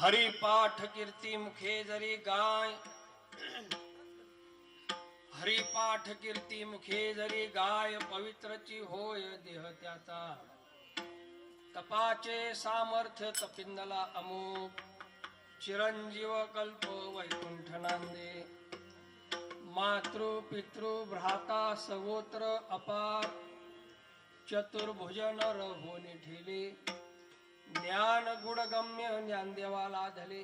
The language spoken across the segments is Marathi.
हरिपाठ कीर्ती मुखे जरी गाय, हरिपाठ कीर्ती मुखे जरी गाय, पवित्रची होय देह त्याचा, तपाचे सामर्थ्य तपिंदला अमुक, चिरंजीव कल्प वैकुंठ नांदे, मातृ पितृ भ्राता सवोत्र अपार, चतुर्भुज नर होनी ठेले, ज्ञान गुडगम्य ज्ञानदेवाला धले,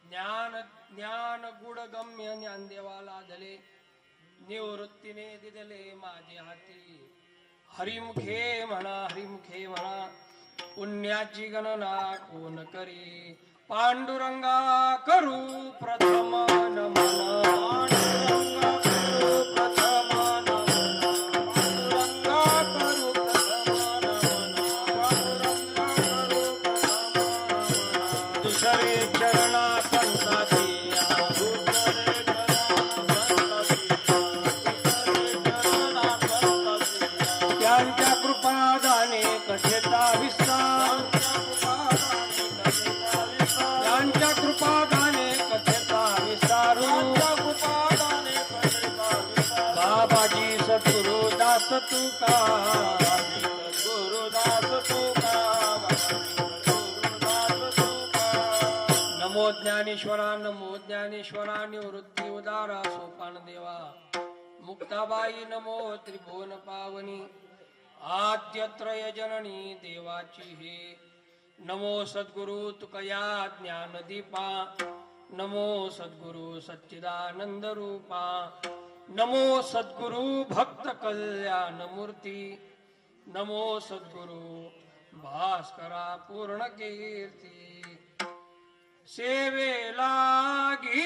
ज्ञान गुडगम्य ज्ञानदेवाला धले, निवृत्तीने दिदले माझे हाती, हरिमुखे म्हणा पुण्याची गणना कोण करी, पांडुरंगा करू प्रथम नमन, नमो ज्ञानेश्वरा निवृत्ती उदारा सोपान देवा, मुक्ताबाई नमो त्रिभुवन पावनी, आद्यत्रय जननी देवाची हे, नमो सद्गुरु तुकया ज्ञानदीपा, नमो सद्गुरु सच्चिदानंद रूपा, नमो सद्गुरु भक्त कल्याण मूर्ती, नमो सद्गुरु भास्करा पूर्ण कीर्ती, सेवे लागी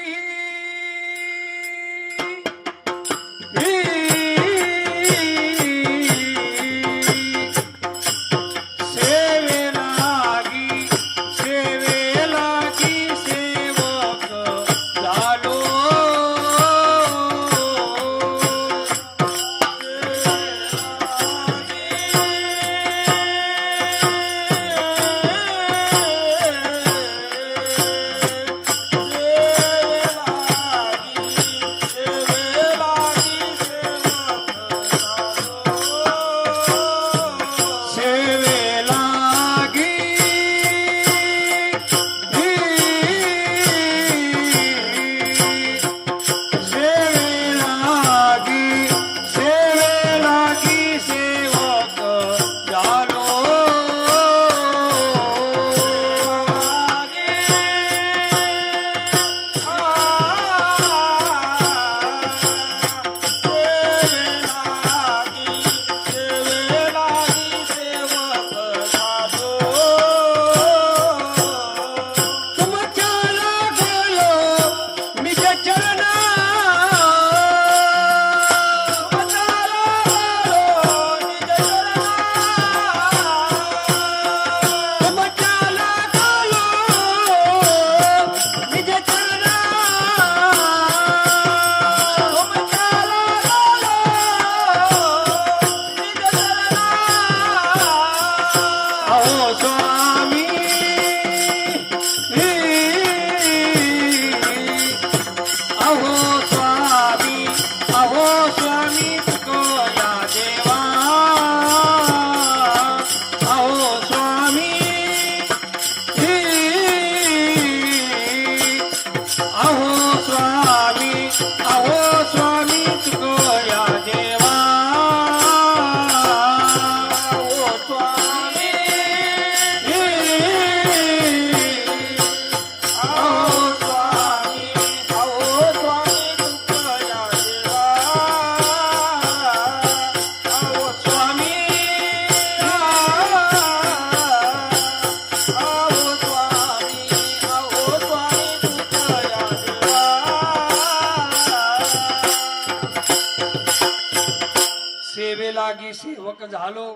लागी सेवक झालो,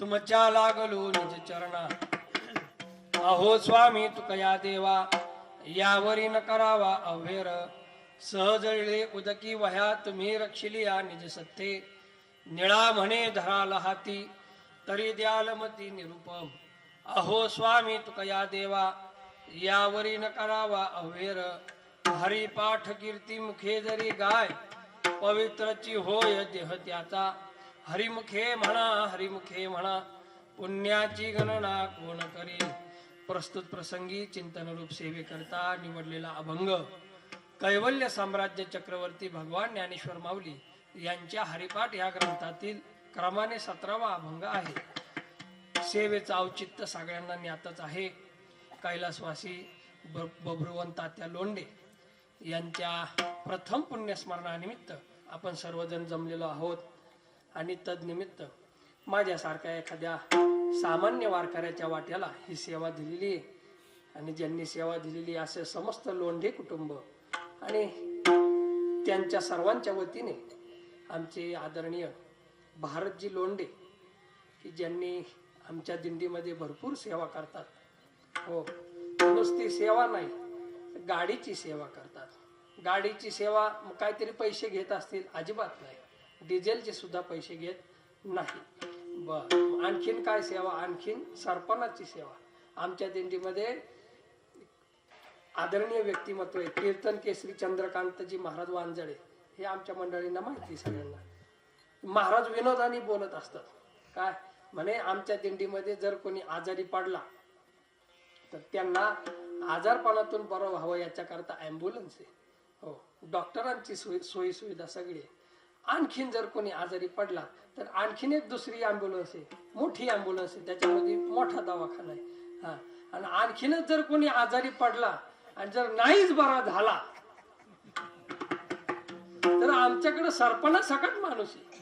तुमच्या लागलो निज चरणा, अहो स्वामी तुकया देवा, यावरी न करावा अव्हेर, सहजळे उदकी वह्या तुम्ही रक्षिली या निज सत्ते, निळा म्हणे धराला हाती, तरी द्याल मती निरुपम, अहो स्वामी तुकया देवा, यावरी न करावा अवेर हरिपाठ कीर्ती मुखे जरी गाय पवित्रची होय देह त्याचा हरिमुखे म्हणा पुण्याची गणना कोण करी प्रस्तुत प्रसंगी चिंतन रूप सेवेकरता निवडलेला अभंग कैवल्य साम्राज्य चक्रवर्ती भगवान ज्ञानेश्वर माऊली यांच्या हरिपाठ या ग्रंथातील क्रमाने 17वा अभंग आहे। सेवेचं औचित्य सगळ्यांना ज्ञातच आहे। कैलासवासी बब्रुवन तात्या लोंढे यांच्या प्रथम पुण्यस्मरणानिमित्त आपण सर्वजण जमलेलो आहोत आणि तद्निमित्त माझ्यासारख्या एखाद्या सामान्य वारकऱ्याच्या वाट्याला ही सेवा दिलेली आहे आणि ज्यांनी सेवा दिलेली असे समस्त लोंढे कुटुंब आणि त्यांच्या सर्वांच्या वतीने आमचे आदरणीय भारतजी लोंढे की ज्यांनी आमच्या दिंडीमध्ये भरपूर सेवा करतात। हो, नुसती सेवा नाही, गाडीची सेवा करतात। गाडीची सेवा काहीतरी पैसे घेत असतील? अजिबात नाही, डिझेलचे सुद्धा पैसे घेत नाही। आणखीन काय सेवा? आणखीन सरपणाची सेवा। आमच्या दिंडीमध्ये आदरणीय व्यक्तिमत्व आहे कीर्तन केसरी चंद्रकांतजी महाराज वांजळे, हे आमच्या मंडळींना माहिती सगळ्यांना। महाराज विनोदाने बोलत असतात, काय म्हणे, आमच्या दिंडीमध्ये जर कोणी आजारी पडला तर त्यांना आजारपणातून बरं व्हावं याच्याकरता ॲम्ब्युलन्स आहे। हो, डॉक्टरांची सोयी सुविधा सगळी आहे। आणखीन जर कोणी आजारी पडला तर आणखीन एक दुसरी ॲम्ब्युलन्स आहे, मोठी ॲम्ब्युलन्स आहे, त्याच्यामध्ये मोठा दवाखाना आहे। हा, आणि आणखीनच जर कोणी आजारी पडला आणि जर नाहीच बरा झाला तर आमच्याकडे सरपणा सकट माणूस आहे।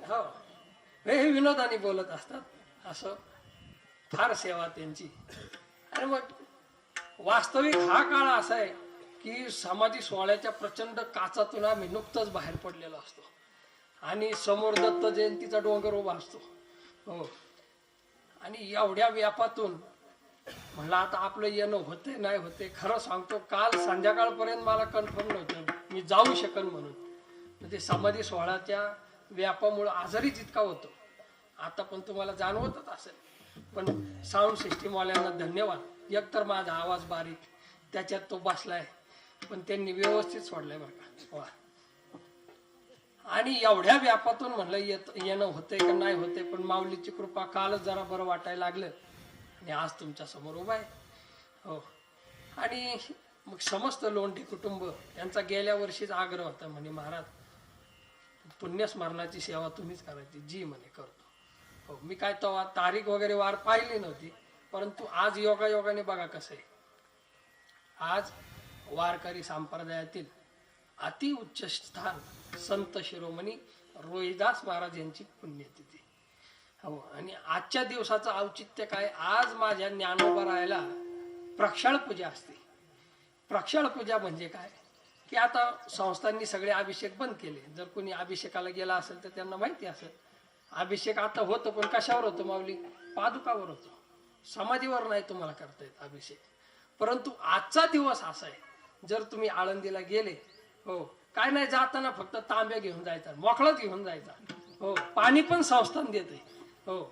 हो, हे विनोदाने बोलत असतात। असं फार सेवा त्यांची। आणि मग वास्तविक हा काळ असा आहे की समाधी सोहळ्याच्या प्रचंड काचातून आम्ही नुकतंच बाहेर पडलेलो असतो आणि समोर दत्त जयंतीचा डोंगर उभा असतो। हो, आणि एवढ्या व्यापातून म्हणलं आता आपलं येणं होते नाही होते। खरं सांगतो, काल संध्याकाळपर्यंत मला कन्फर्म नव्हतं मी जाऊ शकन म्हणून। ते समाधी सोहळ्याच्या व्यापामुळे आजारीच इतका होतो। आता पण तुम्हाला जाणवतच असेल, पण साऊंड सिस्टीम वाल्यांना धन्यवाद। एकतर माझा आवाज बारीक, त्याच्यात तो बसलाय, पण त्यांनी व्यवस्थित सोडलाय बरं का। वा, आणि एवढ्या व्यापातून म्हणलं येणं होतंय का नाही होतंय, पण माऊलीची कृपा, कालच जरा बरं वाटायला लागलं आणि आज तुमच्या समोर उभा आहे। हो, आणि मग समस्त लोंढे कुटुंब यांचा गेल्या वर्षीच आग्रह होता, म्हणे महाराज पुण्यस्मरणाची सेवा तुम्हीच करायची। जी म्हणे करतो। हो, मी काय तेव्हा तारीख वगैरे वार पाहिली नव्हती, परंतु आज योगायोगाने बघा कसं आहे, आज वारकरी संप्रदायातील अति उच्च स्थान संत शिरोमणी रोहिदास महाराज यांची पुण्यतिथी। हो, आणि आजच्या दिवसाचं औचित्य काय, आज माझ्या ज्ञानोबा राहायला प्रक्षाळ पूजा असते। प्रक्षाळ पूजा म्हणजे काय की आता संस्थांनी सगळे अभिषेक बंद केले। जर कोणी अभिषेकाला गेला असेल तर त्यांना माहिती असेल, अभिषेक आता होतो पण कशावर होतो माऊली? पादुकावर होतो, समाधीवर नाही तुम्हाला करता येत अभिषेक। परंतु आजचा दिवस असा आहे, जर तुम्ही आळंदीला गेले, हो, काय नाही, जाताना फक्त तांब्या घेऊन जायचा, मोकळाच घेऊन जायचा। हो, पाणी पण संस्थान देते। हो,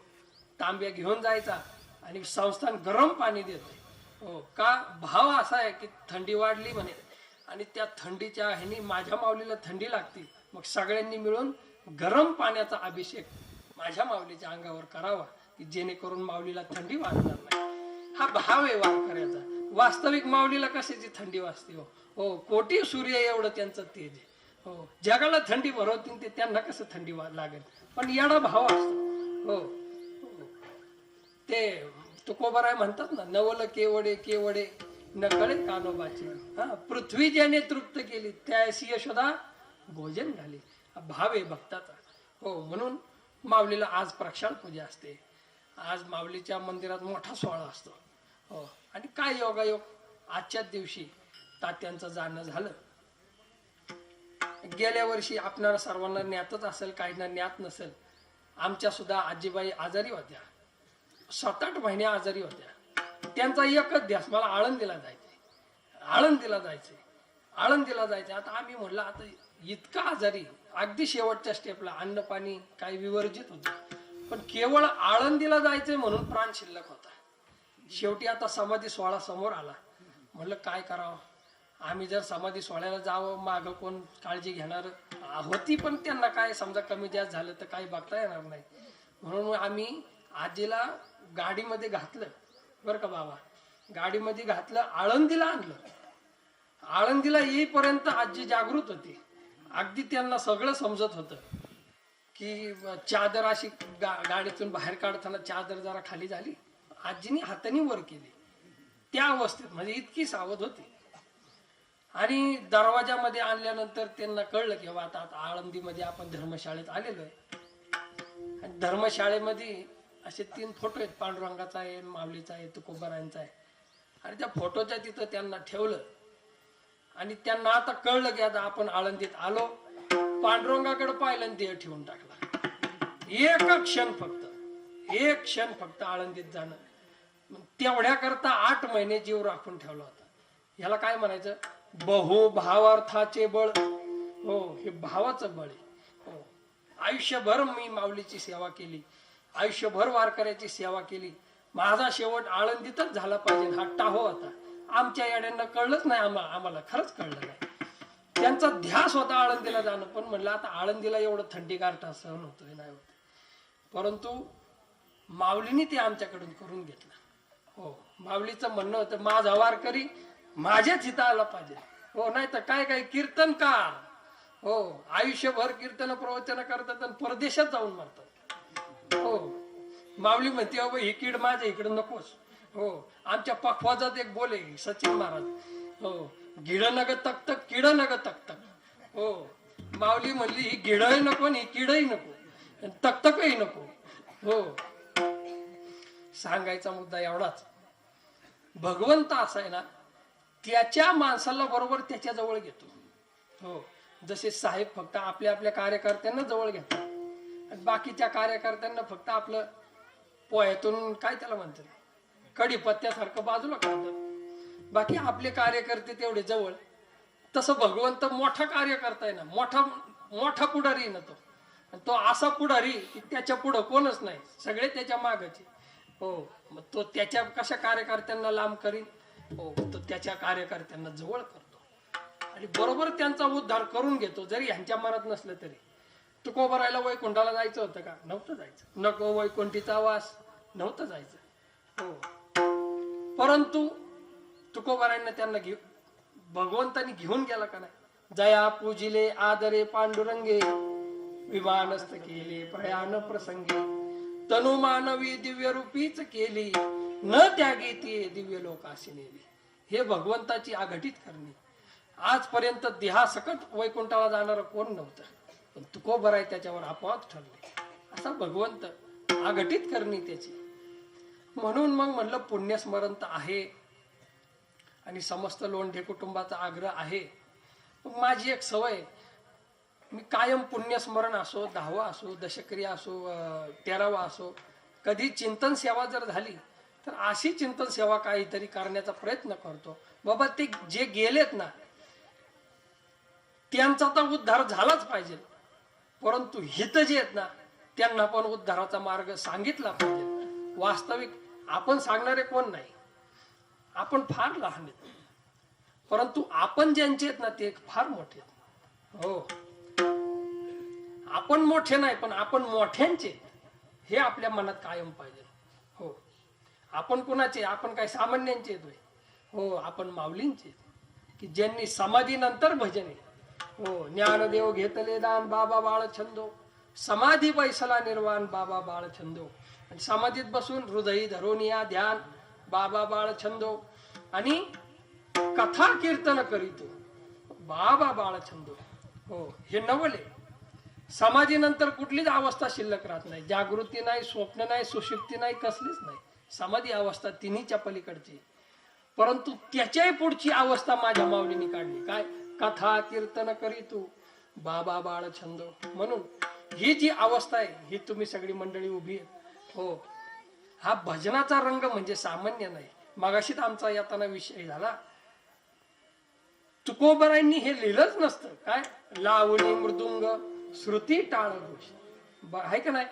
तांब्या घेऊन जायचा आणि संस्थान गरम पाणी देते। हो, का भाव असा आहे की थंडी वाढली म्हणे आणि त्या थंडीच्या ह्यानी माझ्या माऊलीला थंडी लागते, मग सगळ्यांनी मिळून गरम पाण्याचा अभिषेक माझ्या माऊलीच्या अंगावर करावा की जेणेकरून माऊलीला थंडी वाजणार नाही। हा भाव आहे वारकऱ्याचा। वास्तविक माऊलीला कशाची थंडी वाजते? हो, कोटी सूर्य एवढं त्यांचं तेज आहे। हो, जगाला थंडी भरवतील ते त्यांना कसं थंडी लागेल, पण एवढा भाव असतो। हो, ते तुकोबाराय म्हणतात ना, नवल केवडे केवडे नकळे कानोबाचे। हा, पृथ्वी ज्याने तृप्त केली त्याशी यशोदा भोजन घाली। हा भाव आहे भक्ताचा। हो, म्हणून माऊलीला आज प्रक्षाळ पूजा असते। आज माऊलीच्या मंदिरात मोठा सोहळा असतो। हो, आणि काय योगायोग, आजच्याच दिवशी तात्यांचं जाणं झालं। गेल्या वर्षी आपणाला सर्वांना ज्ञातच असेल, काहींना ज्ञात नसेल, आमच्या सुद्धा आजीबाई आजारी होत्या, 7-8 महिने आजारी होत्या। त्यांचा एकच ध्यास, मला आळंदीला जायचंय। आता आम्ही म्हणलं, आता इतका आजारी, अगदी शेवटच्या स्टेपला, अन्न पाणी काही विवर्जित होतं, पण केवळ आळंदीला जायचंय म्हणून प्राण शिल्लक होता। शेवटी आता समाधी सोहळा समोर आला. म्हणलं काय करावं, आम्ही जर समाधी सोहळ्याला जावं, मागं कोण काळजी घेणार होती, पण त्यांना काय समजा कमी जास्त झालं तर काही बघता येणार नाही. म्हणून आम्ही आजीला गाडीमध्ये घातलं बरं का बाबा, गाडीमध्ये घातलं, आळंदीला आणलं. आळंदीला येईपर्यंत आजी जागृत होती. अगदी त्यांना सगळं समजत होतं की चादर अशी गाडीतून बाहेर काढताना चादर जरा खाली झाली, आजीने हाताने वर केली. त्या अवस्थेत म्हणजे इतकी सावध होती. आणि दरवाजामध्ये आणल्यानंतर त्यांना कळलं की बाबा आता आळंदीमध्ये आपण धर्मशाळेत आलेलो आहे. आणि धर्मशाळेमध्ये असे 3 फोटो आहेत, पांडुरंगाचा आहे, माऊलीचा आहे, तुकोबारायांचा आहे. आणि त्या फोटोच्या तिथं त्यांना ठेवलं. आणि त्यांना आता कळलं की आता आपण आळंदीत आलो. पांडुरंगाकडे पाहिलं आणि देह ठेवून टाकला. एक क्षण फक्त आळंदीत जाणं, तेवढ्या करता 8 महिने जीव राखून ठेवला होता. ह्याला काय म्हणायचं, बहुभावार्थाचे बळ. हो, हे भावाचं बळ आहे. हो, आयुष्यभर मी माऊलीची सेवा केली, आयुष्यभर वारकऱ्याची सेवा केली, माझा शेवट आळंदीतच झाला पाहिजे हा टाहो होता. आमच्या येड्यांना कळलंच नाही, आम्हाला खरंच कळलं नाही. त्यांचा ध्यास होता आळंदीला जाणं, पण म्हणलं आता आळंदीला एवढं थंडी गारठा सहन होतोय नाही होत. परंतु माऊलीने ते आमच्याकडून करून घेतलं. हो, माऊलीचं म्हणणं होतं माझा वारकरी माझ्याच इथं आला पाहिजे. हो, नाही तर काय कीर्तनकार, हो, आयुष्यभर कीर्तन प्रवचन करतात आणि परदेशात जाऊन मारतात. हो, माऊली म्हणते बाबा ही कीड माझ्या इकडं नकोस. हो, आमच्या पखवाजात एक बोले सचिन महाराज, हो, गिड नग तक किड नग तक. हो, माऊली म्हणली ही गिडही नको ही किडही नको, तकतकही नको. हो, सांगायचा मुद्दा एवढाच, भगवंत असा आहे ना, त्याच्या माणसाला बरोबर त्याच्या जवळ घेतो. हो, जसे साहेब फक्त आपल्या आपल्या कार्यकर्त्यांना जवळ घेतात आणि बाकीच्या कार्यकर्त्यांना फक्त आपलं पोह्यातून काय त्याला म्हणतात कढीपत्त्यासारखं बाजूला काढतात, बाकी आपले कार्यकर्ते तेवढे जवळ. तसं भगवंत मोठा कार्यकर्ता आहे ना, मोठा पुढारी ना तो. आणि तो असा पुढारी की त्याच्या पुढं कोणच नाही, सगळे त्याच्या मागचे. हो, मग तो त्याच्या कशा कार्यकर्त्यांना लांब करीन, हो, तो त्याच्या कार्यकर्त्यांना जवळ करतो आणि बरोबर त्यांचा उद्धार करून घेतो. जरी ह्यांच्या मनात नसलं तरी. तुकोबारायला वैकुंठाला जायचं होतं का? नव्हतं जायचं. नको वैकुंठीचा वास, नव्हतं जायचं. हो, परंतु तुकोबारायांना त्यांना भगवंतानी घेऊन गेला का नाही. जया पूजिले आदरे पांडुरंगे, विमानस्थ केले प्रयाण प्रसंगे, तनु मानवी दिव्य रूपीच केली, न त्यागी ती दिव्य लोकाशी नेली. हे भगवंताची आघटित करणे. आजपर्यंत देहासकट वैकुंठाला जाणार कोण नव्हतं, पण तुकोबाराय त्याच्यावर आपोआप ठरले. असा भगवंत आघटित करणे त्याची. म्हणून मग म्हणलं पुण्यस्मरण तर आहे आणि समस्त लोंढे कुटुंबाचा आग्रह आहे. माझी एक सवय, मी कायम पुण्यस्मरण असो, 10वा असो, दशक्रिया असो, 13वा असो, कधी चिंतन सेवा जर झाली तर अशी चिंतन सेवा काहीतरी करण्याचा प्रयत्न करतो. बाबा ते जे गेलेत ना त्यांचा तर उद्धार झालाच पाहिजे, परंतु हित जे आहेत ना त्यांना पण उद्धाराचा मार्ग सांगितला पाहिजे. वास्तविक आपण सांगणारे कोण नाही, आपण फार लहान आहेत, परंतु आपण ज्यांचे आहेत ना ते फार मोठे आहेत. हो, आपण मोठे नाही पण आपण मोठ्यांचे हे आपल्या मनात कायम पाहिजे. हो, आपण कुणाचे, आपण काय सामान्यांचे येतोय. हो, आपण माऊलींचे की ज्यांनी समाधीनंतर भजने. हो, ज्ञानदेव घेतले दान बाबा बाळ छंदो, समाधी बैसला निर्वाण बाबा बाळ छंदो. आणि समाधीत बसून हृदयी धरोनिया ध्यान बाबा बाळ छंदो आणि कथा कीर्तन करीतो बाबा बाळ छंदो. हो, हे नवले. समाधीनंतर कुठलीच अवस्था शिल्लक राहत नाही. जागृती नाही, स्वप्न नाही, सुषुप्ती नाही, कसलीच नाही. समाधी अवस्था तिन्हीच्या पलीकडची. परंतु त्याच्याही पुढची अवस्था माझ्या माऊलीने काढली. काय? कथा कीर्तन करीतो बाबा बाळ छंद. म्हणून ही जी अवस्था आहे ही तुम्ही सगळी मंडळी उभी आहे. हो, हा भजनाचा रंग म्हणजे सामान्य नाही. मगाशीच आमचा येताना विषय झाला, तुकोबारायांनी हे लिहिलंच नसतं. काय? लावणी मृदुंग श्रुती टाळ घोष आहे का नाही.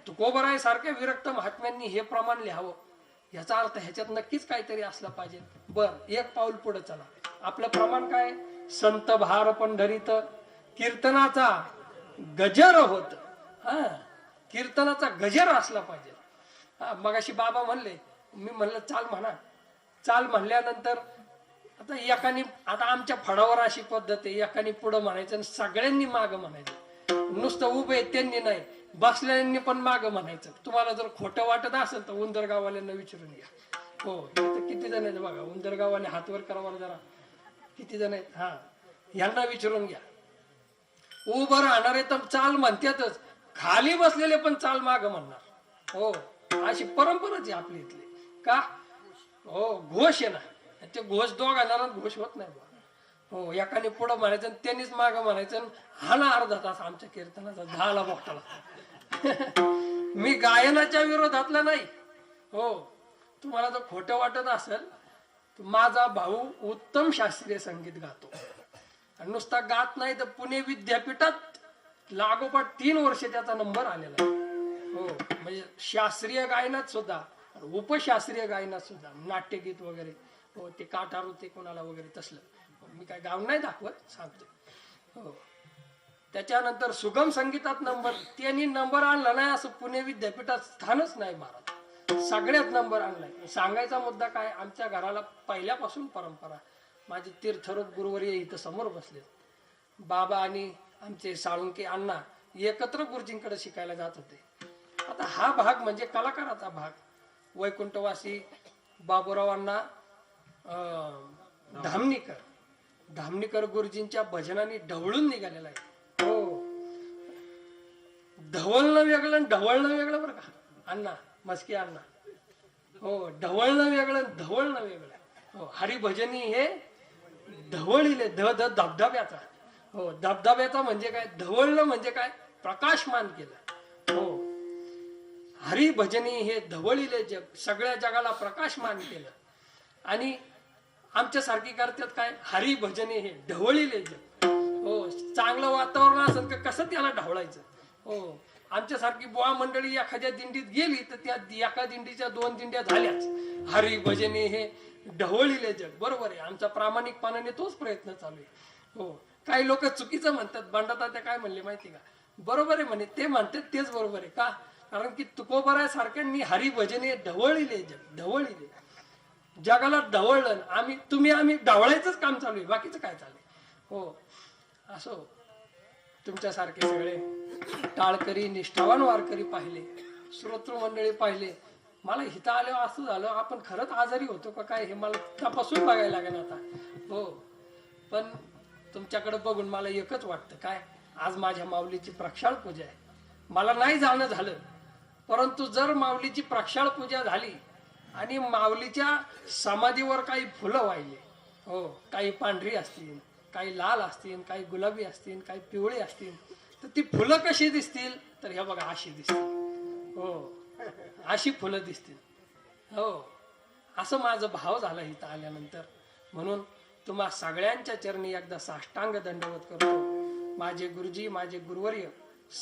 तुकोबाराय सारख्या विरक्त महात्म्यांनी हे प्रमाण लिहावं याचा अर्थ ह्याच्यात नक्कीच काहीतरी असलं पाहिजे. बर, एक पाऊल पुढे चला. आपलं प्रमाण काय? संत भार पंढरीत कीर्तनाचा गजर होत. हा, कीर्तनाचा गजर असला पाहिजे. मगाशी बाबा म्हणले, मी म्हणलं चाल म्हणा. चाल म्हणल्यानंतर आता एकाने, आता आमच्या फडावर अशी पद्धत आहे, एकाने पुढं म्हणायचं आणि सगळ्यांनी मागं म्हणायचं. नुसतं उभे त्यांनी नाही, बसल्यांनी पण मागं म्हणायचं. तुम्हाला जर खोटं वाटत असेल तर उंदरगाववाल्यांना विचारून घ्या. हो, इथं किती जण आहेत बघा, उंदरगाववाले हातवर करावा जरा, किती जण आहेत. हा, यांना विचारून घ्या. उभं राहणारे तर चाल म्हणतातच, खाली बसलेले पण चाल मागं म्हणणार. हो, अशी परंपराच आहे आपली इथली. का? हो, घोष आहे ना, ते घोष दोघांना घोष होत नाही. हो, एकाने पुढं म्हणायचं त्यांनीच मागं म्हणायचं. हा ना, अर्धा तास आमच्या कीर्तनाचा झाला मोठा. मी गायनाच्या विरोधातला नाही. हो, तुम्हाला जर खोटं वाटत असेल, माझा भाऊ उत्तम शास्त्रीय संगीत गातो. आणि नुसता गात नाही तर पुणे विद्यापीठात लागोपाठ 3 वर्ष त्याचा नंबर आलेला आहे. हो, म्हणजे शास्त्रीय गायनात सुद्धा, उपशास्त्रीय गायनात सुद्धा, नाट्यगीत वगैरे. हो, ते काठार होते कोणाला वगैरे तसलं. मी काय गाऊन नाही दाखवत, सांगतो. हो, त्याच्यानंतर सुगम संगीतात नंबर, त्यांनी नंबर आणला नाही असं पुणे विद्यापीठात स्थानच नाही महाराज. सगळ्यात नंबर आणलाय. सांगायचा मुद्दा काय, आमच्या घराला पहिल्यापासून परंपरा. माझे तीर्थरूप गुरुवर्य इथं समोर बसले. बाबा आणि आमचे साळुंके अण्णा एकत्र गुरुजींकडे शिकायला जात होते. आता हा भाग म्हणजे कलाकाराचा भाग. वैकुंठवासी बाबूरावांना धामणीकर गुरुजींच्या भजनाने ढवळून निघालेला आहे. हो, ढवळणं वेगळं ढवळणं वेगळं बरं का अण्णा, मस्की अण्णा. हो, ढवळणं वेगळं ढवळणं वेगळं. हो, हरिभजनी हे ढवळीले धबधब्याचा. हो, धबधब्याचा म्हणजे काय, ढवळणं म्हणजे काय, प्रकाशमान केलं. हो, हरिभजनी हे ढवळीले जग, सगळ्या जगाला प्रकाशमान केलं. आणि आमच्या सारखी करतात काय, हरिभजनी हे ढवळीले जग. हो, चांगलं वातावरण असेल का कसं त्याला ढवळायचं. हो, आमच्या सारखी बुवा मंडळी एखाद्या दिंडीत गेली तर त्या एका दिंडीच्या 2 दिंड्या झाल्याच. हरिभजनी हे ढवळीले जग. बरोबर आहे, आमचा प्रामाणिकपणाने तोच प्रयत्न चालू आहे. हो, काही लोक चुकीचं म्हणतात. बंडातात्या काय म्हणले माहिती का, बरोबर आहे म्हणे, ते म्हणतात तेच बरोबर आहे. का? कारण की तुकोबराय सारख्यांनी हरिभजनी ढवळीले जग, ढवळीले जगाला ढवळलं. आम्ही ढवळायचंच काम चालू आहे, बाकीचं काय चालू आहे. हो, असो, तुमच्यासारखे सगळे टाळकरी निष्ठावान वारकरी पाहिले, श्रोतृ मंडळी पाहिले. मला हिता आल्यावर असं झालं, आपण खरंच आजारी होतो का काय हे मला तपासून बघायला लागेल आता. हो, पण तुमच्याकडे बघून मला एकच वाटतं, काय, आज माझ्या माऊलीची प्रक्षाळ पूजा आहे. मला नाही जाणं झालं, परंतु जर माऊलीची प्रक्षाळ पूजा झाली आणि माऊलीच्या समाधीवर काही फुलं वाहिले, हो, काही पांढरी असतील, काही लाल असतील, काही गुलाबी असतील, काही पिवळी असतील, तर ती फुलं कशी दिसतील, तर हे बघा अशी दिसतील. हो, अशी फुलं दिसतील. हो, असं माझं भाव झाला इथं आल्यानंतर. म्हणून तुम्हा सगळ्यांच्या चरणी एकदा साष्टांग दंडवत करतो. माझे गुरुजी, माझे गुरुवर्य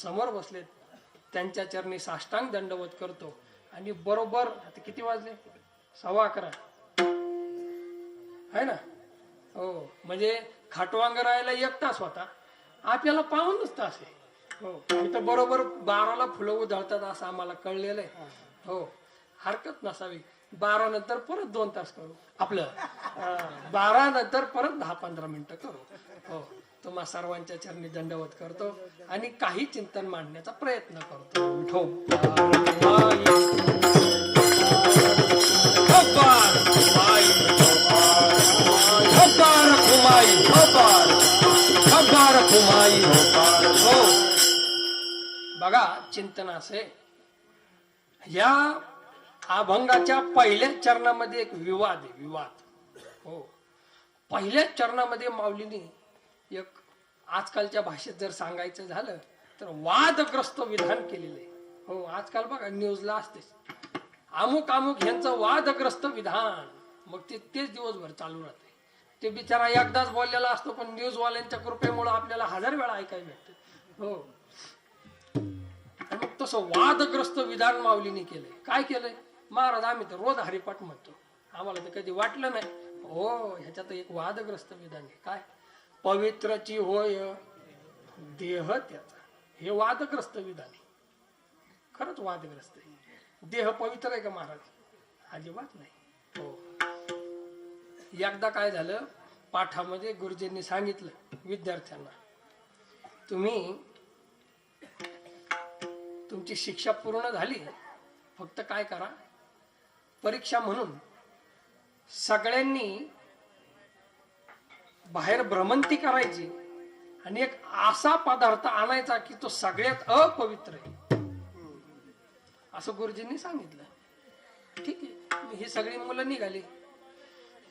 समोर बसलेत, त्यांच्या चरणी साष्टांग दंडवत करतो. आणि बरोबर आता किती वाजले, 11:15 आहे ना. हो, म्हणजे खाटवांग राहायला 1 तास होता, आपल्याला 5 तास आहे. हो, इथं बरोबर 12ला फुलं उधळतात असं आम्हाला कळलेलं आहे. हो, हरकत नसावी. 12 नंतर परत 2 तास करू, आपलं 12 नंतर परत 10-15 मिनिटं करू. हो, तुम्हा सर्वांच्या चरणी दंडवत करतो आणि काही चिंतन मांडण्याचा प्रयत्न करतो. बघा, चिंतन असे, या अभंगाच्या पहिल्याच चरणामध्ये एक विवाद आहे, विवाद. हो, पहिल्याच चरणामध्ये माऊलीने एक, आजकालच्या भाषेत जर सांगायचं झालं तर वादग्रस्त विधान केलेलं आहे. हो, आजकाल बघा न्यूजला असतेच, अमुक अमुक यांचं वादग्रस्त विधान, मग तेच दिवसभर चालू राहते. ते बिचारा एकदाच बोललेला असतो, पण न्यूजवाल्यांच्या कृपेमुळे आपल्याला 1000 वेळा ऐकायला भेटते. हो, मग तसं वादग्रस्त विधान माऊलीने केलंय. काय केलंय, महाराज आम्ही तर रोज हरिपाठ म्हणतो, आम्हाला तर कधी वाटलं नाही. हो, ह्याच्यात एक वादग्रस्त विधान आहे. काय? पवित्रची होय देह त्याचा, हे वादग्रस्त विधान आहे. खरंच वादग्रस्त आहे. देह पवित्र आहे का महाराज? अजिबात नाही. हो, एकदा काय झालं, पाठामध्ये गुरुजींनी सांगितलं विद्यार्थ्यांना, तुम्ही तुमची शिक्षा पूर्ण झाली, फक्त काय करा, परीक्षा म्हणून सगळ्यांनी बाहेर भ्रमंती करायची आणि एक असा पदार्थ आणायचा की तो सगळ्यात अपवित्र आहे, असं गुरुजींनी सांगितलं. ठीक आहे, ही सगळी मुलं निघाली.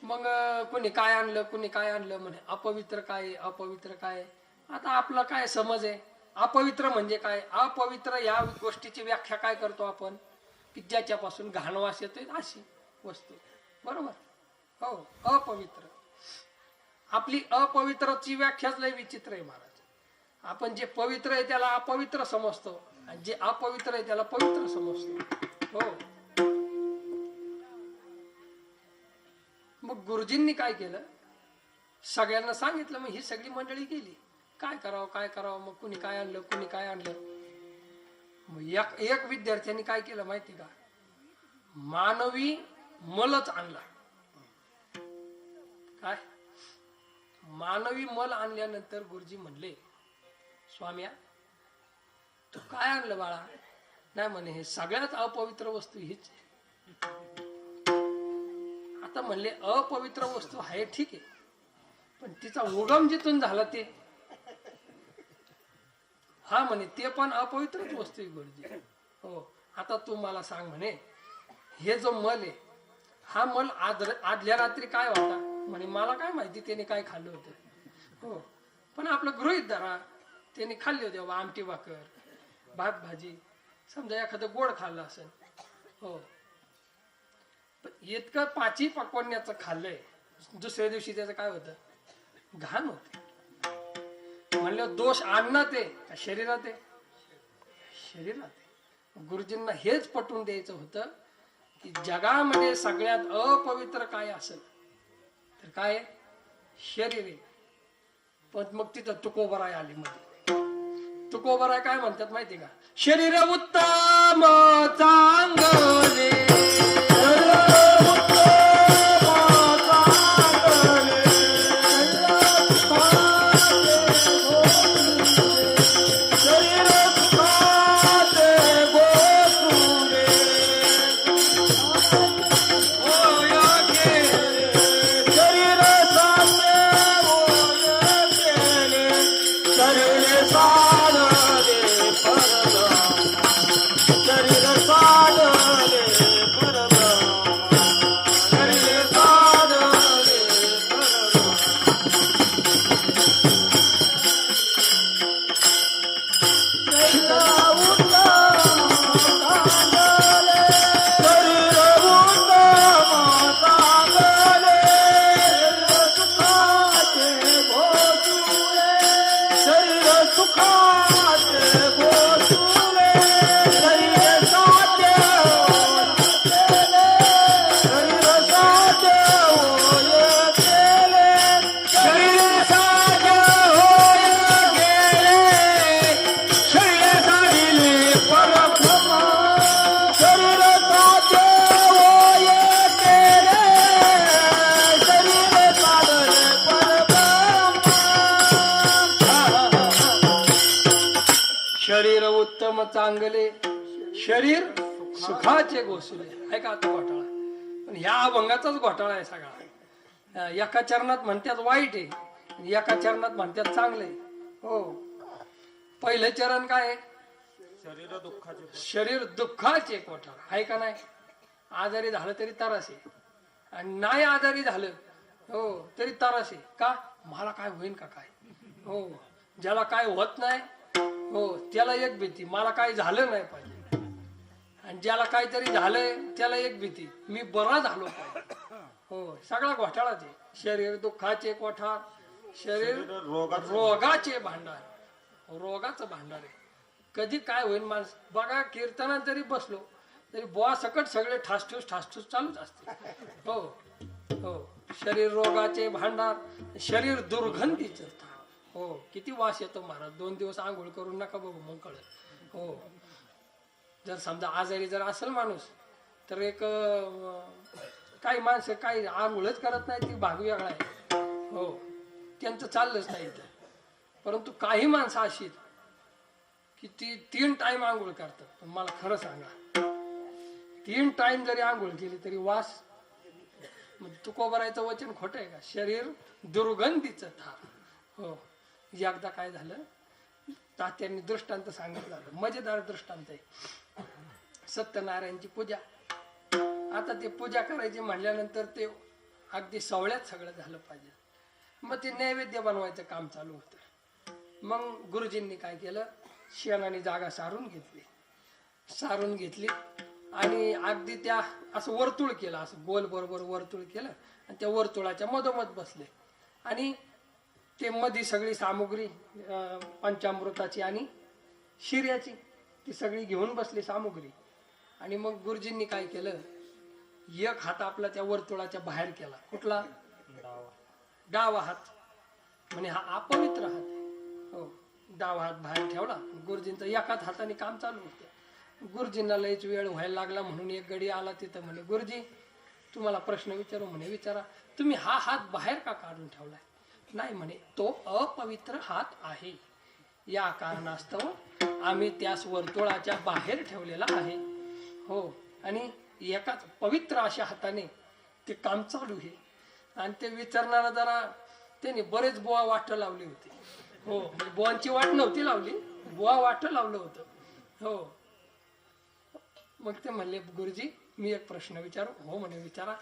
मग कोणी काय आणलं, कोणी काय आणलं, म्हणे अपवित्र काय, अपवित्र काय. आता आपला काय समज आहे, अपवित्र म्हणजे काय? अपवित्र या गोष्टीची व्याख्या काय करतो आपण, की ज्याच्यापासून घाण वास येतोय अशी वस्तू, बरोबर? हो, अपवित्र. आपली अपवित्रची व्याख्याच लय विचित्र आहे महाराज. आपण जे पवित्र आहे त्याला अपवित्र समजतो आणि जे अपवित्र आहे त्याला पवित्र समजतो. हो, मग गुरुजींनी काय केलं, सगळ्यांना सांगितलं. मग ही सगळी मंडळी गेली, काय करावं काय करावं. मग कुणी काय आणलं, कुणी काय आणलं. मग एक विद्यार्थ्यांनी काय केलं माहिती का, मानवी मलच आणला. काय? मानवी मल आणल्यानंतर गुरुजी म्हणले, स्वाम्या तू काय आणलं बाळा? नाही म्हणे, हे सगळ्यात अपवित्र वस्तू हीच. आता म्हणले अपवित्र वस्तू आहे, ठीक आहे, पण तिचा उगम जिथून झाला ते, हा म्हणे ते पण अपवित्रच वस्तू आहे गुरुजी. हो, आता तू मला सांग म्हणे, हे जो मल आहे, हा मल आदल्या रात्री काय होता? म्हणे मला काय माहिती त्याने काय खाल्लं होतं. हो, पण आपलं गृहीत धरा त्याने खाल्ले होते बाबा आमटी भाकर, भात भाजी, समजा एखादं गोड खाल्लं असेल. हो, इतकं पाची पकवण्याचं खाल्लंय, दुसऱ्या दिवशी त्याचं काय होतं? घाण होते. म्हणलं दोष अन्नात आहे का शरीरात आहे? शरीरात आहे. गुरुजींना हेच पटवून द्यायचं होतं की जगामध्ये सगळ्यात अपवित्र काय असेल तर काय? शरीर आहे. पण मग तिथं तुकोबराय आली मध्ये. तुकोबराय काय म्हणतात माहिती का? शरीर उत्तम चांगले, शरीर उत्तम चांगले, शरीर सुखाचे गोसले. आहे का आता घोटाळा? पण ह्या अभंगाचाच घोटाळा आहे सगळा. एका चरणात म्हणतात वाईट आहे, एका चरणात म्हणतात चांगले. हो, पहिलं चरण काय आहे? शरीर दुःखाचे घोटाळा आहे का नाही? आजारी झालं तरी त्रास आहे, आणि नाही आजारी झालं हो तरी त्रास आहे. का? मला काय होईल का काय? हो, ज्याला काय होत नाही हो त्याला एक भीती, मला काही झालं नाही पाहिजे. आणि ज्याला काहीतरी झालंय त्याला एक भीती, मी बरा झालो पाहिजे. हो, सगळा घोटाळाच आहे. शरीर दुःखाचे कोठार, शरीर रोगाचे भांडार. रोगाचं भांडार आहे. कधी काय होईल माणूस बघा, कीर्तनात जरी बसलो तरी बुवा सकट सगळे ठासठूस चालूच असते. हो हो, शरीर रोगाचे भांडार, शरीर दुर्गंधीचं. हो, किती वास येतो महाराज. 2 दिवस आंघोळ करून नका बघू, मग कळत. हो, जर समजा आजारी जर असेल माणूस तर एक काही माणसं काही आंघोळच करत नाही, ती भाग वेगळा आहे. हो, त्यांचं चाललंच नाही इथं. परंतु काही माणसं अशी की ती 3 टाइम आंघोळ करतात. पण मला खरं सांगा, 3 टाइम जरी आंघोळ केली तरी वास. तुकोबरायचं वचन खोटं आहे का? शरीर दुर्गंधीचं थार. हो, एकदा काय झालं, तात्यांनी दृष्टांत सांगितलं. मजेदार दृष्टांत आहे. सत्यनारायणची पूजा. आता ते पूजा करायची म्हणल्यानंतर ते अगदी सवळ्यात सगळं झालं पाहिजे. मग ते नैवेद्य बनवायचं काम चालू होतं. मग गुरुजींनी काय केलं, शेणाने जागा सारून घेतली आणि अगदी त्या असं वर्तुळ केलं, असं गोल बरोबर वर्तुळ केलं आणि त्या वर्तुळाच्या मधोमध बसले आणि ते मध्ये सगळी सामुग्री पंचामृताची आणि शिर्याची ती सगळी घेऊन बसली सामुग्री. आणि मग गुरुजींनी काय केलं, एक हात आपला त्या वर्तुळाच्या बाहेर केला. कुठला? डावा हात. म्हणजे हा अपवित्र हात आहे. हो, डावा हात बाहेर ठेवला. गुरुजींचं एकाच हाताने काम चालू होतं. गुरुजींना लयच वेळ व्हायला लागला म्हणून एक गडी आला तिथं. म्हणे, गुरुजी तुम्हाला प्रश्न विचारू. म्हणे, विचारा. तुम्ही हा हात बाहेर का काढून ठेवलाय? नाही म्हणे, तो अपवित्र हात आहे. या कारणास्तव आम्ही त्यास वर्तुळाच्या बाहेर ठेवलेला आहे. हो, आणि एकाच पवित्र अशा हाताने ते काम चालू आहे. आणि ते विचारणारा जरा त्याने बरेच बुवा वाट लावली होती. हो, बुवांची वाट नव्हती लावली, बुवा वाट लावलं होतं. हो, मग ते म्हणले, गुरुजी मी एक प्रश्न विचारू? हो म्हणे, विचारा.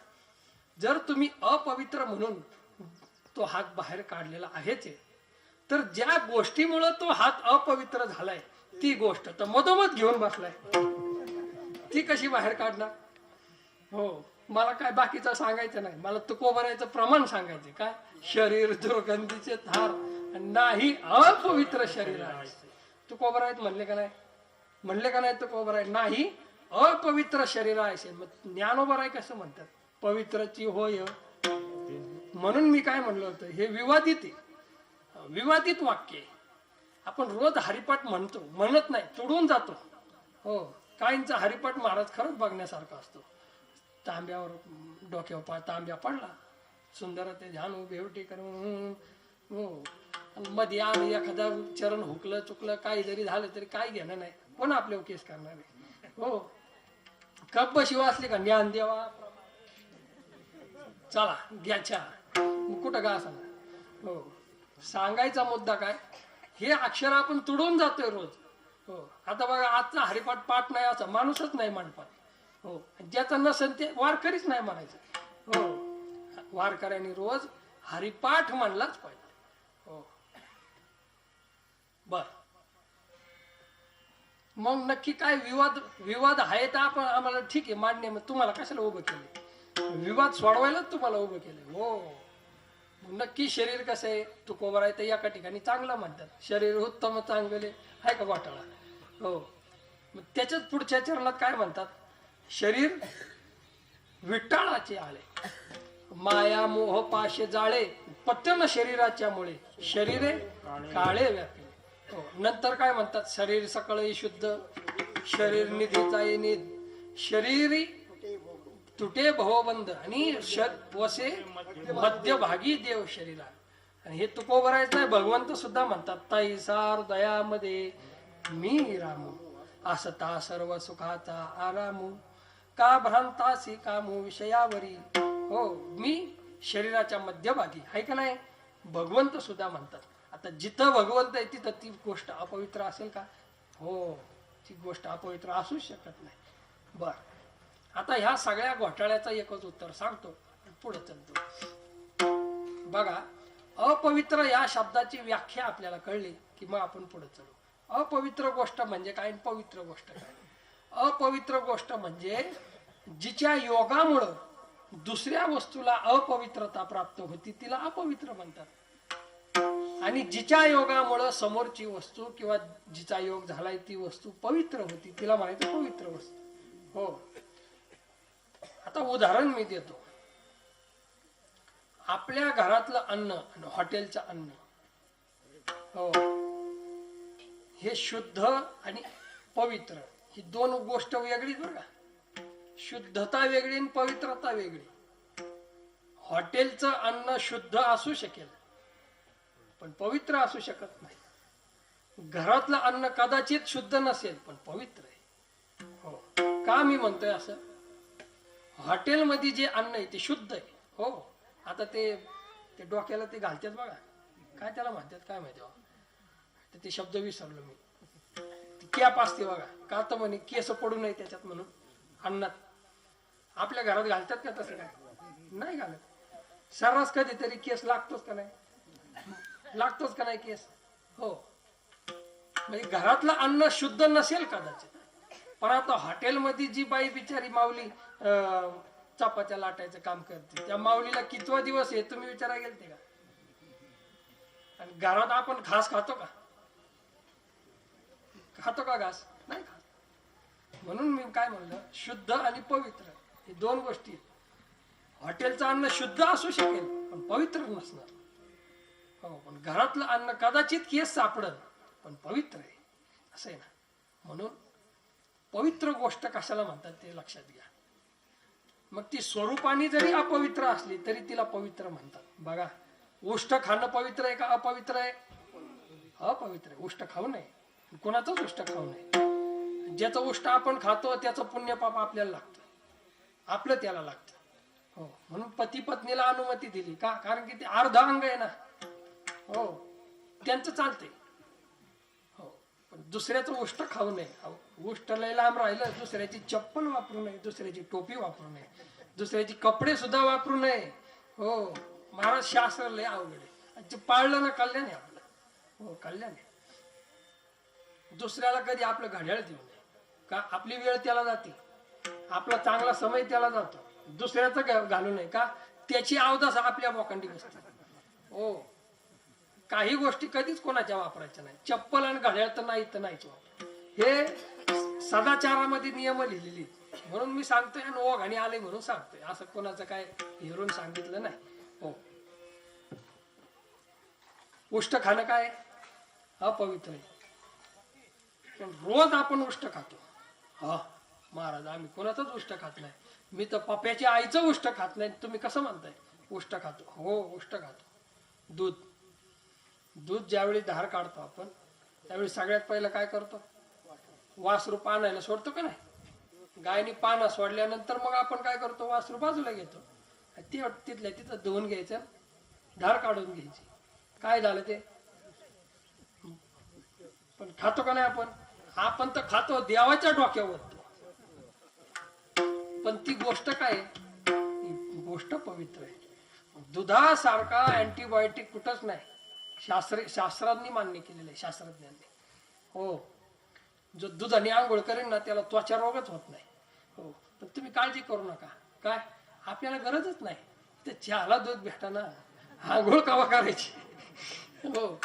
जर तुम्ही अपवित्र म्हणून तो हात बाहेर काढलेला आहेच, तर ज्या गोष्टीमुळे तो हात अपवित्र झालाय ती गोष्ट तर मधोमध घेऊन बसलाय, ती कशी बाहेर काढणार? हो, मला काय बाकीचं सांगायचं नाही, मला तुकोबरायचं प्रमाण सांगायचे. काय? शरीर दुर्गंधीचे थार नाही अपवित्र शरीर आहे. तुकोबरायत म्हणले का नाही? म्हणले का नाही तुकोबराय? नाही अपवित्र शरीर आहे. मग ज्ञानोबराय कसं म्हणतात? पवित्रची होय. म्हणून मी काय म्हणलं होतं, हे विवादित वाक्य आहे. आपण रोज हरिपाठ म्हणत नाही, तुडून जातो. हो, काहींचा हरिपाठ महाराज खरंच बघण्यासारखा असतो. तांब्यावर डोक्यावर तांब्या पडला, सुंदर ते ध्यान उभेवटी करून, हो, मध्ये आम्ही एखादा चरण हुकलं चुकलं काही जरी झालं तरी काय घेणं नाही, कोण आपल्यावर केस करणार आहे? हो, कब्ब शिवा असले का ज्ञान देवा चला घ्याच्या कुठं का असं. हो, सांगायचा मुद्दा काय, हे अक्षर आपण तुडून जातोय रोज. हो, आता बघा आजचा हरिपाठ पाठ नाही असं माणूसच नाही म्हणतात. हो, ज्याचं नसेल ते वारकरीच नाही म्हणायचं. हो, वारकऱ्यांनी रोज हरिपाठ म्हणलाच पाहिजे. हो, बर. मग नक्की काय विवाद आहे तर आपण आम्हाला ठीक आहे मान्य. मग तुम्हाला कशाला उभं केलं? विवाद सोडवायलाच तुम्हाला उभं केलं. हो, नक्की शरीर कसं आहे? तुकोबर आहे तर एका ठिकाणी चांगलं म्हणतात, शरीर उत्तम चांगले आहे का घोटाळा? हो, मग त्याच्याच पुढच्या चरणात काय म्हणतात? शरीर विटाळाचे आळे, माया मोह पाश जाळे, पतन शरीराच्या मुळे शरीरे काळे व्यापले. हो, नंतर काय म्हणतात? शरीर सकळ शुद्ध, शरीर निधीचा निध, शरीरी तुटे भवबंध आणि वसे मध्यभागी देव शरीरा. आणि हे तुकोबरायचं नाही, भगवंत सुद्धा म्हणतात, तैसार दयामध्ये मी रामू, असता सर्व सुखाचा आरामू, का भ्रांतासी कामू विषयावरी. हो, मी शरीराच्या मध्यभागी आहे का नाही? भगवंत सुद्धा म्हणतात. आता जिथं भगवंत आहे तिथं ती गोष्ट अपवित्र असेल का? हो, ती गोष्ट अपवित्र असूच शकत नाही. बर, आता ह्या सगळ्या घोटाळ्याचं एकच उत्तर सांगतो, पुढे चलतो. बघा, अपवित्र या शब्दाची व्याख्या आपल्याला कळली की मग आपण पुढे चलू. अपवित्र गोष्ट म्हणजे काय, पवित्र गोष्ट काय? अपवित्र गोष्ट म्हणजे जिच्या योगामुळं दुसऱ्या वस्तूला अपवित्रता प्राप्त होती तिला अपवित्र म्हणतात. आणि जिच्या योगामुळं समोरची वस्तू किंवा जिचा योग झालाय ती वस्तू पवित्र होती तिला म्हणायचं पवित्र वस्तू. हो, आता उदाहरण मी देतो. आपल्या घरातलं अन्न आणि हॉटेलचं अन्न, हो, हे शुद्ध आणि पवित्र ही दोन गोष्ट वेगळीच बरं का. शुद्धता वेगळी आणि पवित्रता वेगळी. हॉटेलचं अन्न शुद्ध असू शकेल पण पवित्र असू शकत नाही. घरातलं अन्न कदाचित शुद्ध नसेल पण पवित्र आहे. हो, का मी म्हणतोय असं? हॉटेलमध्ये जे अन्न आहे ते शुद्ध आहे. हो, आता ते डोक्याला ते घालतात बघा, काय त्याला म्हणतात काय माहिती, ते शब्द विसरलो मी. कॅप असते बघा, का तर म्हणे केस पडू नये त्याच्यात म्हणून अन्नात. आपल्या घरात घालतात का तसं? काय नाही घालत. सर्रास कधीतरी केस लागतोच का नाही, लागतोच का नाही केस? हो, म्हणजे घरातलं अन्न शुद्ध नसेल कदाचित, पण आता हॉटेलमध्ये जी बाई बिचारी माऊली चपात्या लाटायचं काम करते, त्या माऊलीला कितवा दिवस आहे तुम्ही विचारा गेलते का? आणि घरात आपण घास खातो का? खातो का घास? नाही खात. म्हणून मी काय म्हणलं, शुद्ध आणि पवित्र हे दोन गोष्टी. हॉटेलचं अन्न शुद्ध असू शकेल पण पवित्र नसणार. हो, पण घरातलं अन्न कदाचित केस सापडल पण पवित्र आहे, असं आहे ना. म्हणून पवित्र गोष्ट कशाला म्हणतात ते लक्षात घ्या. मग ती स्वरूपाने जरी अपवित्र असली तरी तिला पवित्र म्हणतात. बघा, उष्ट खाणं पवित्र आहे का अपवित्र आहे? अपवित्र आहे. उष्ट खाऊ नये, कोणाचंच उष्ट खाऊ नये. ज्याचं उष्ट आपण खातो त्याचं पुण्य पाप आपल्याला लागतं, आपलं त्याला लागतं. हो, म्हणून पती पत्नीला अनुमती दिली का? कारण की ते अर्ध अंग आहे ना. हो, त्यांचं चालतंय. हो, पण दुसऱ्याचं उष्ट खाऊ नये. उष्ट लय लांब राहिलं, दुसऱ्याची चप्पल वापरू नये, दुसऱ्याची टोपी वापरू नये, दुसऱ्याची कपडे सुद्धा वापरू नये. हो, महाराज शास्त्र लय अवघड आहे. पाळलं ना कल्याण आहे आपलं. हो, कल्याण आहे. दुसऱ्याला कधी आपलं घड्याळ देऊ नये का? आपली वेळ त्याला जाते, आपला चांगला समय त्याला जातो. दुसऱ्याचं घालू नये का? त्याची अवदास आपल्या बोकांडी बसते. हो, काही गोष्टी कधीच कोणाच्या वापरायच्या नाही. चप्पल आणि घड्याळ तर नाहीच वापर. हे सदाचारामध्ये नियम लिहिलेली. म्हणून मी सांगतोय आणि ओघाने आले म्हणून सांगतोय, असं कोणाचं काय हेरून सांगितलं नाही. हो, उष्ट खाणं काय अपवित्र आहे. पण रोज आपण उष्ट खातो. हा महाराज, आम्ही कोणाचंच उष्ट खात नाही. मी तर पप्याच्या आईचं उष्ट खात नाही. तुम्ही कसं म्हणताय उष्ट खातो? हो, उष्ट खातो. दूध ज्यावेळी धार काढतो आपण त्यावेळी सगळ्यात पहिलं काय करतो? वासरू पाण्याला सोडतो का नाही? गायनी पानं सोडल्यानंतर मग आपण काय करतो? वासरू बाजूला घेतो, ते तिथल्या तिथं धुवून घ्यायचं, धार काढून घ्यायची. काय झालं ते? पण खातो का नाही आपण? आपण तर खातो, देवाच्या डोक्यावर. पण ती गोष्ट काय? गोष्ट पवित्र आहे. दुधासारखा अँटीबायोटिक कुठंच नाही. शास्त्रांनी मान्य केलेलं आहे, शास्त्रज्ञांनी. हो, जो दुधाने आंघोळ करेन ना त्याला त्वचा रोगच होत नाही. हो, पण तुम्ही काळजी करू नका. काय, आपल्याला गरजच नाही. ते चहाला दूध भेटा ना, आंघोळ कवा करायची? हो,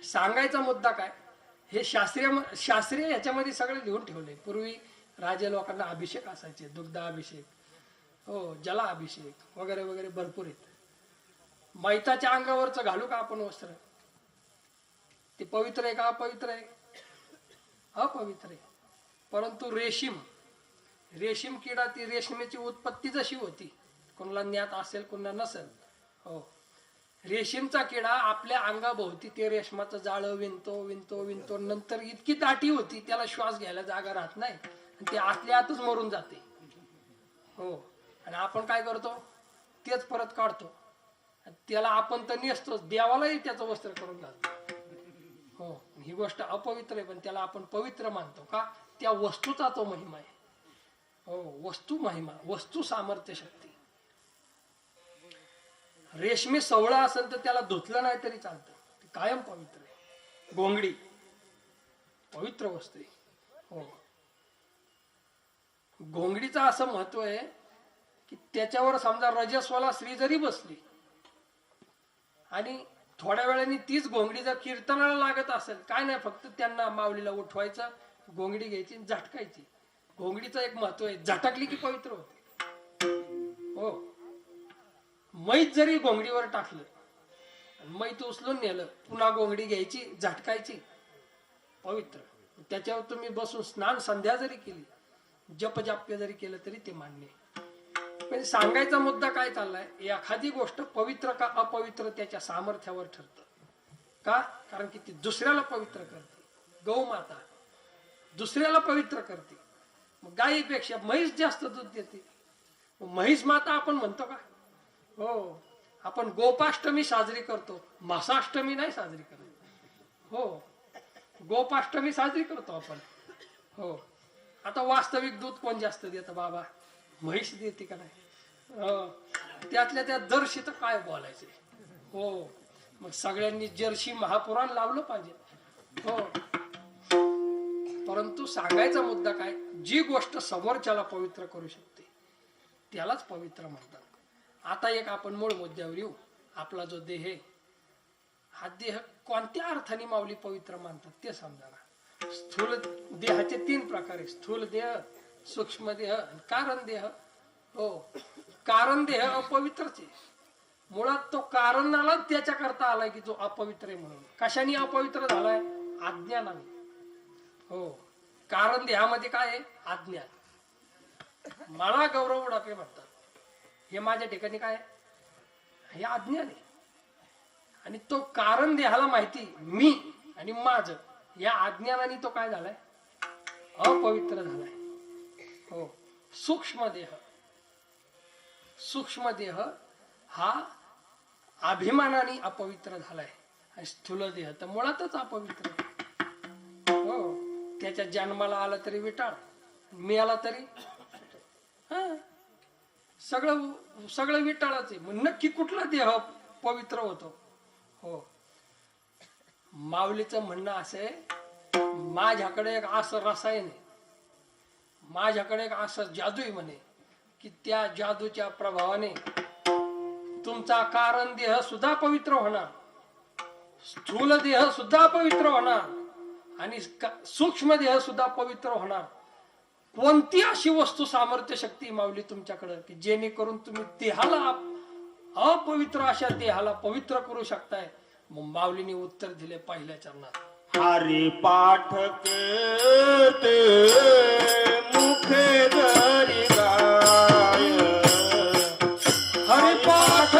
सांगायचा मुद्दा काय, हे शास्त्रीय ह्याच्यामध्ये सगळं लिहून ठेवलंय. पूर्वी राजे लोकांना अभिषेक असायचे, दुग्धाभिषेक, हो, जला अभिषेक वगैरे वगैरे भरपूर आहेत. मैताच्या अंगावरच घालू का आपण वस्त्र? ते पवित्र आहे का अपवित्र आहे? अपवित्र आहे. परंतु रेशीम किडा, ती रेशमीची उत्पत्ती जशी होती, कोणाला ज्ञात असेल कोणाला नसेल, हो, रेशीमचा किडा आपल्या अंगाभोवती ते रेशमाचं जाळं विणतो. नंतर इतकी दाटी होती त्याला श्वास घ्यायला जागा राहत नाही, आणि ते आतल्या आतच मरून जाते. हो, आणि आपण काय करतो? तेच परत काढतो. त्याला आपण तर नेसतोच, देवालाही त्याचं वस्त्र करून घालतो. हो, ही गोष्ट अपवित्र आहे, पण त्याला आपण पवित्र मानतो का? त्या वस्तूचा तो महिमा आहे. हो, वस्तू महिमा, वस्तू सामर्थ्य शक्ती. रेशमी सवळा असेल तर त्याला धुतलं नाही तरी चालतं, ते कायम पवित्र आहे. घोंगडी पवित्र वस्तू आहे. हो, घोंगडीचं असं महत्व आहे की त्याच्यावर समजा रजस्वाला स्त्री जरी बसली आणि थोड्या वेळाने तीच घोंगडी जर कीर्तनाला लागत असेल, काय नाही, फक्त त्यांना माऊलीला उठवायचं, घोंगडी घ्यायची, झटकायची, घोंगडीचं एक महत्व आहे, झटकली की पवित्र होते. हो, मैत जरी घोंगडीवर टाकलं, मैत उचलून नेलं, पुन्हा घोंगडी घ्यायची, झटकायची, पवित्र. त्याच्यावर तुम्ही बसून स्नान संध्या जरी केली, जपजाप्य जरी केलं तरी ते मान्य आहे. म्हणजे सांगायचा मुद्दा काय चाललाय, एखादी गोष्ट पवित्र का अपवित्र त्याच्या सामर्थ्यावर ठरतं. का? कारण की ती दुसऱ्याला पवित्र करते. गौ माता दुसऱ्याला पवित्र करते. मग गायीपेक्षा म्हैस जास्त दूध देते. म्हैस माता आपण म्हणतो का? हो, आपण गोपाष्टमी साजरी करतो, मासाष्टमी नाही साजरी करत. हो, गोपाष्टमी साजरी करतो आपण. हो, आता वास्तविक दूध कोण जास्त देतं बाबा? म्हैस देते का नाही? त्यातल्या त्या जर्शी तर काय बोलायचे. हो, मग सगळ्यांनी जर्शी महापुराण लावलं पाहिजे. हो, परंतु सांगायचा मुद्दा काय, जी गोष्ट समोरच्याला पवित्र करू शकते त्यालाच पवित्र म्हणतात. आता एक आपण मूळ मुद्द्यावर येऊ. आपला जो देह आहे, हा देह कोणत्या अर्थाने माऊली पवित्र मानतात ते समजा. स्थूल देहाचे 3 प्रकार आहे, स्थूल देह, सूक्ष्म देह आणि कारण देह. हो, कारण देह अपवित्रच आहे. मुळात तो कारणाला त्याच्याकरता आलाय की जो अपवित्र आहे म्हणून. कशाने अपवित्र झालाय? अज्ञानाने. हो, कारण देहामध्ये काय आहे? अज्ञान. मला गौरव उडापे म्हणतात, हे माझ्या ठिकाणी काय? हे अज्ञान आहे. आणि तो कारण देहाला माहिती मी आणि माझ, या अज्ञानाने तो काय झालाय? अपवित्र झालाय. हो, सूक्ष्म देह, सूक्ष्म देह हा अभिमानाने अपवित्र झालाय. आणि स्थूल देह तर मुळातच अपवित्र. हो, त्याच्या जन्माला आला तरी विटाळ, मिळाला तरी सगळं सगळं विटाळाच आहे. मग नक्की कुठला देह पवित्र होतो? हो, माऊलीचं म्हणणं असं आहे, माझ्याकडे एक असं रसायन आहे, माझ्याकडे एक असं जादू आहे म्हणे, की त्या जादूच्या प्रभावाने तुमचा कारण देह सुद्धा पवित्र होणार, स्थूल देह सुद्धा पवित्र होणार आणि सूक्ष्म देह सुद्धा पवित्र होणार. कोणती अशी वस्तू सामर्थ्य शक्ती माऊली तुमच्याकडे की जेणेकरून तुम्ही देहाला, अपवित्र अशा देहाला पवित्र करू शकताय? मग माऊलीने उत्तर दिले पहिल्या चरणात, हरि पाठ केते मुखे धरि गाय. हरि पाठ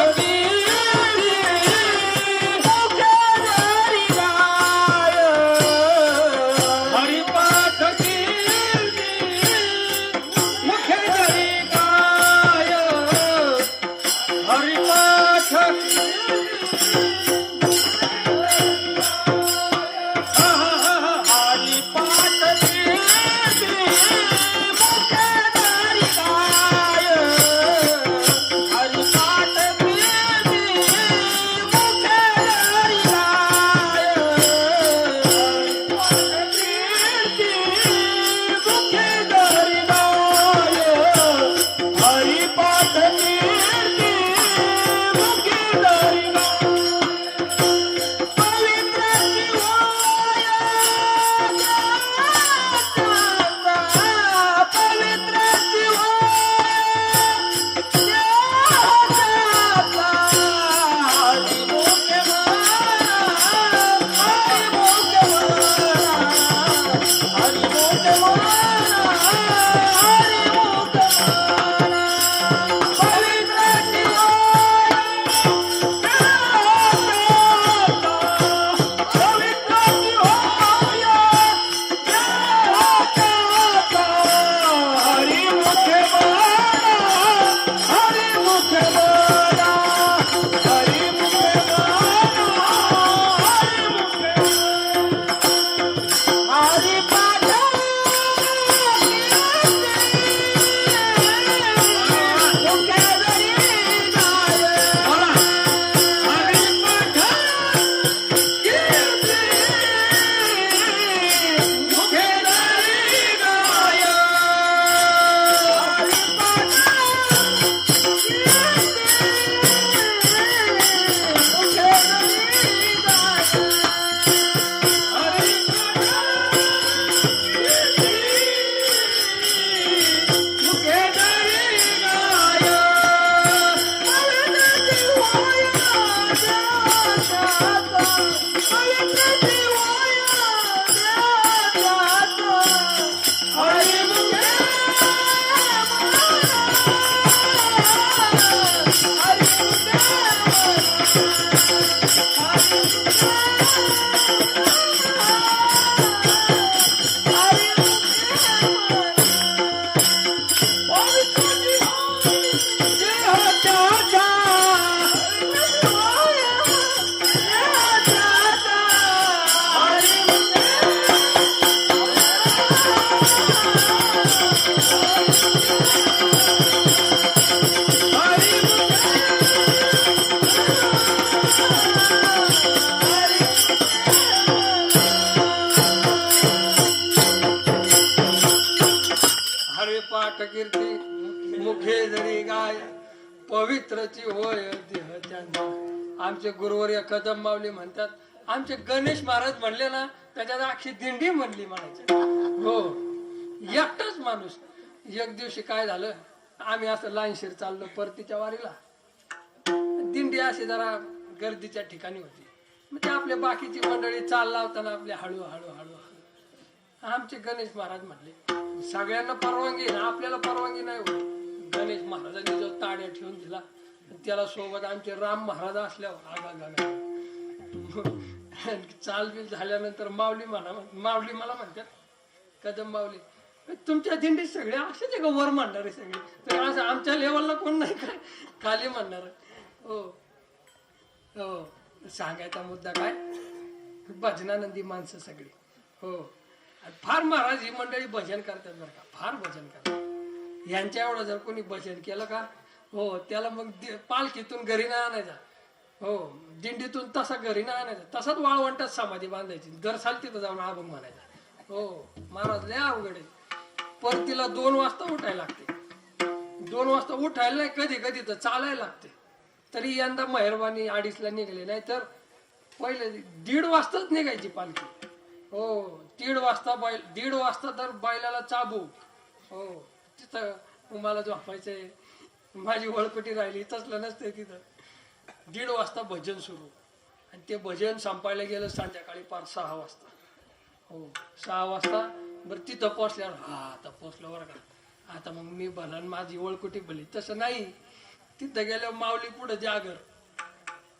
हरे पाठ कीर्ती मुखे जरी गाय पवित्रची होय देह त्यांचा. आमचे गुरुवर्य कदम माऊली म्हणतात, आमचे गणेश महाराज म्हणले ना त्याच्यात अख्खी दिंडी म्हणली म्हणायचं. हो, एकटाच माणूस. एक दिवशी काय झालं, आम्ही असं लाईनशीर चाललो परतीच्या वारीला. दिंडी अशी जरा गर्दीच्या ठिकाणी होती. मग ते आपल्या बाकीची मंडळी चाल लावताना आपले हळू हळू हळू हळू आमचे गणेश महाराज म्हणले, सगळ्यांना परवानगी आहे ना, आपल्याला परवानगी नाही होत. गणेश महाराजांनी जो ताड्या ठेवून दिला, त्याला सोबत आमचे राम महाराज असल्यावर चालबिल झाल्यानंतर माऊली मला म्हणतात, कदम माऊली तुमच्या दिंडीत सगळे असेच आहे का वर म्हणणारे सगळे? तर असं आमच्या लेवलला कोण नाही का खाली म्हणणार? हो हो, सांगायचा मुद्दा काय, भजनानंदी माणसं सगळी. हो, फार महाराज ही मंडळी भजन करतात बरं का, फार भजन करतात. यांच्या एवढं जर कोणी भजन केलं का, हो त्याला मग पालखीतून घरी नाही आणायचा. हो, दिंडीतून तसा घरी नाही आणायचा, तसाच वाळवंटात समाधी बांधायची, दर साल तिथं जाऊन अभंग म्हणायचा. हो, महाराज लय अवघड आहे. परतीला 2 वाजता उठायला लागते. 2 वाजता उठायला नाही, कधी कधी तर चालायला लागते. तरी यंदा मेहरबानी 2:30ला निघले, नाही तर पहिले 1:30 वाजताच निघायची पालखी. हो, 1:30 वाजता तर बैलाला चाबूक. हो, तिथं तुम्हाला झोपायचंय, माझी वळकुटी राहिली, तसलं नसते तिथं. 1:30 वाजता भजन सुरू, आणि ते भजन संपायला गेलं संध्याकाळी 5-6 वाजता. हो, 6 वाजता बरं तिथं पोचल्यावर आता पोचलं बरं का, आता मग मी भला माझी वळकुटी भली. तसं नाही, तिथं गेल्यावर माऊली पुढे जागर.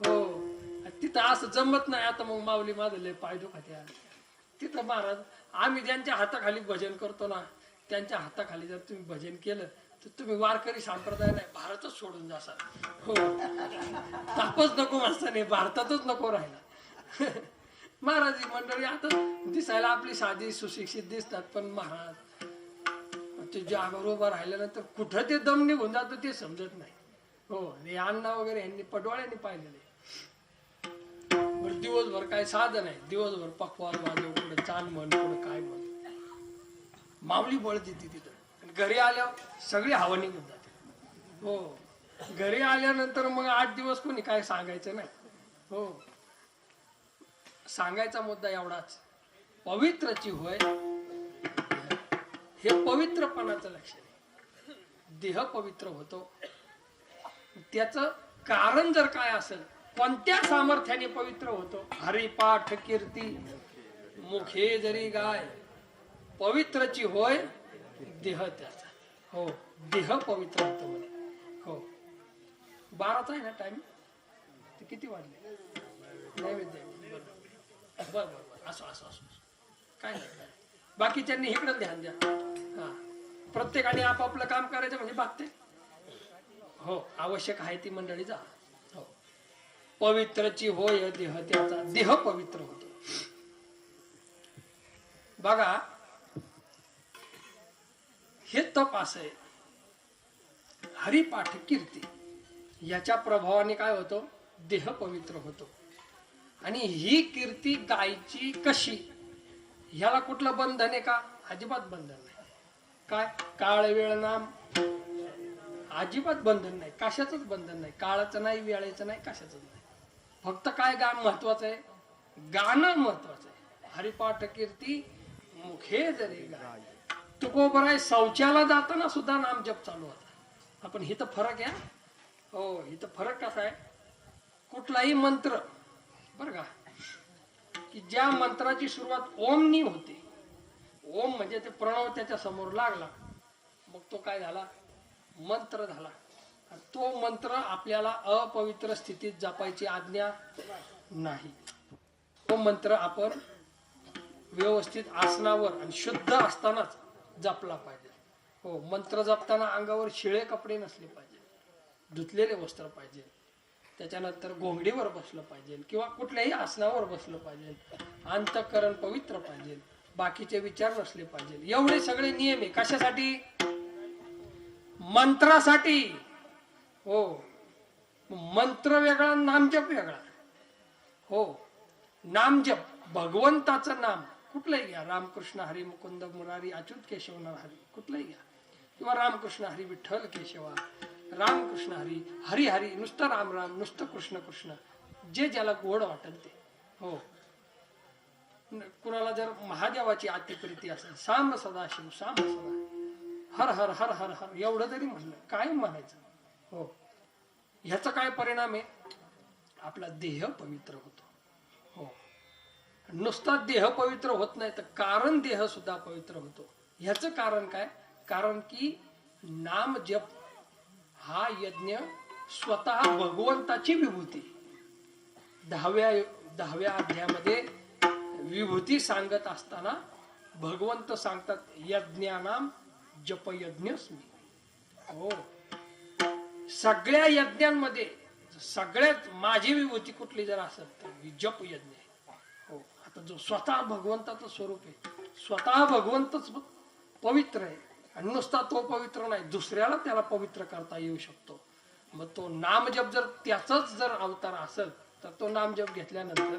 हो, तिथं असं जमत नाही. आता मग माऊली माझं लय पाय दुखात्या. तिथं महाराज आम्ही ज्यांच्या हाताखाली भजन करतो ना, त्यांच्या हाताखाली जर तुम्ही भजन केलं तर तुम्ही वारकरी संप्रदाय नाही, भारतच सोडून जासाल. हो, तापच नको माणसाने, भारतातच नको राहिला. महाराज ही मंडळी आता दिसायला आपली साधी सुशिक्षित दिसतात, पण महाराज ते जागर उभं राहिल्यानंतर कुठं ते दम निघून जातं ते समजत नाही. हो, हे अण्णा वगैरे यांनी पटवाळ्यांनी पाहिलेले. दिवसभर काय साधन आहे, दिवसभर पकवान वाजव, पुढे चाल म्हण, पुढे काय म्हण, माऊली बळ देते तिथं. घरी आल्यावर सगळी हवा निघून जाते. हो, घरी आल्यानंतर मग 8 दिवस कोणी काय सांगायचं नाही. हो, सांगायचा मुद्दा एवढाच, पवित्रची होय हे पवित्रपणाचं लक्षण आहे. देह पवित्र होतो, त्याचं कारण जर काय असेल, कोणत्या सामर्थ्याने पवित्र होतो? हरिपाठ कीर्ती मुखे जरी गाय पवित्रची होय देह त्याचा. हो, देह पवित्र होतो म्हणे. हो, 12चा आहे ना टाइम, किती वाजले? नैवेद्य. बरोबर, असं असं असं काय नाही. बाकीच्यांनी इकडं ध्यान द्या. हा, प्रत्येकाने आपापलं काम करायचं म्हणजे बघते. हो, आवश्यक आहे ती मंडळी जा. हो, पवित्रची होय देह त्याचा, देह पवित्र होतो. बघा, हे तप असं आहे, हरिपाठ कीर्ती याच्या प्रभावाने काय होतो? देह पवित्र होतो. आणि ही कीर्ती गायची कशी? ह्याला कुठलं बंधन आहे का? अजिबात बंधन नाही. काय काळ वेळ नाम, अजिबात बंधन नाही, कशाचंच बंधन नाही. काळाचं नाही, वेळेचं नाही, कशाच नाही. फक्त काय गाणं महत्वाचं आहे? गाणं महत्वाचं आहे. हरिपाठ कीर्ती मुखे जरी गाय. तुकोबराय शौचाला जाताना सुद्धा नाम जप चालू होता. आपण हिथं फरक आहे. हो, हिथं फरक कसा आहे? कुठलाही मंत्र बरं का, की ज्या मंत्राची सुरुवात ओमनी होते, ओम म्हणजे ते प्रणव त्याच्या समोर लागला, मग तो काय झाला? मंत्र झाला. तो मंत्र आपल्याला अपवित्र स्थितीत जपायची आज्ञा नाही. तो मंत्र आपण व्यवस्थित आसनावर आणि शुद्ध असतानाच जपला पाहिजे. हो, मंत्र जपताना अंगावर शिळे कपडे नसले पाहिजे, धुतलेले वस्त्र पाहिजे, त्याच्यानंतर घोंगडीवर बसलं पाहिजे किंवा कुठल्याही आसनावर बसलं पाहिजे, अंतःकरण पवित्र पाहिजे, बाकीचे विचार नसले पाहिजे. एवढे सगळे नियम आहे कशासाठी? मंत्रासाठी. हो, मंत्र वेगळा, नामजप वेगळा. हो, नामजप भगवंताचं नाम कुठलंही घ्या, रामकृष्ण हरी मुकुंद मुरारी अच्युत केशव नरहरी कुठलंही घ्या, किंवा रामकृष्ण हरी विठ्ठल केशवा, रामकृष्ण हरी, हरी हरी, नुसतं राम राम, नुसतं कृष्ण कृष्ण, जे ज्याला गोड वाटेल ते. हो, कुणाला जर महादेवाची अतिप्रीती असेल, साम सदाशिव साम सदा, हर हर हर हर हर एवढं जरी म्हणलं, काय म्हणायचं. हो, ह्याचा काय परिणाम आहे? आपला देह पवित्र होतो. हो, नुसता देह पवित्र होत नाही तर कारण देह सुद्धा पवित्र होतो. ह्याचं कारण काय? कारण की नाम जप हा यज्ञ स्वतः भगवंताची विभूती. 10व्या अध्यायामध्ये विभूती सांगत असताना भगवंत सांगतात, यज्ञानाम जपयज्ञस्मी. हो, सगळ्या यज्ञांमध्ये सगळ्यात माझी विभूती कुठली जर असेल तर जप यज्ञ. हो, आता जो स्वतः भगवंताचं स्वरूप आहे, स्वतः भगवंतच पवित्र आहे आणि नुसता तो पवित्र नाही, दुसऱ्याला त्याला पवित्र करता येऊ शकतो. मग तो नामजप जर त्याचाच जर अवतार असेल तर तो नामजप घेतल्यानंतर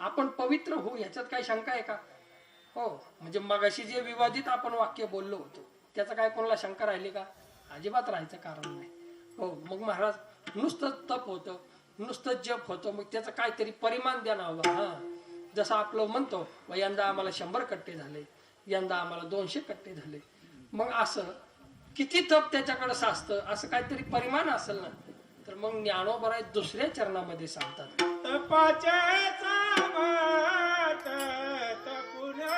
आपण पवित्र होऊ, ह्याच्यात काही शंका आहे का? हो, म्हणजे मगाशी जे विवादित आपण वाक्य बोललो होतो त्याचा काय कोणाला शंका राहिली का? अजिबात राहायचं कारण नाही. हो, मग महाराज नुसतं तप होतं, नुसतं जप होतं, मग त्याचं काहीतरी परिमाण द्या ना हवं. हा, जसं आपलं म्हणतो, यंदा आम्हाला 100 कट्टे झाले, यंदा आम्हाला 200 कट्टे झाले. मग असं किती तप त्याच्याकडे साचतं, असं काहीतरी परिमाण असेल ना, तर मग ज्ञानोबराय दुसऱ्या चरणामध्ये सांगतात, तपाचे सामत तपुना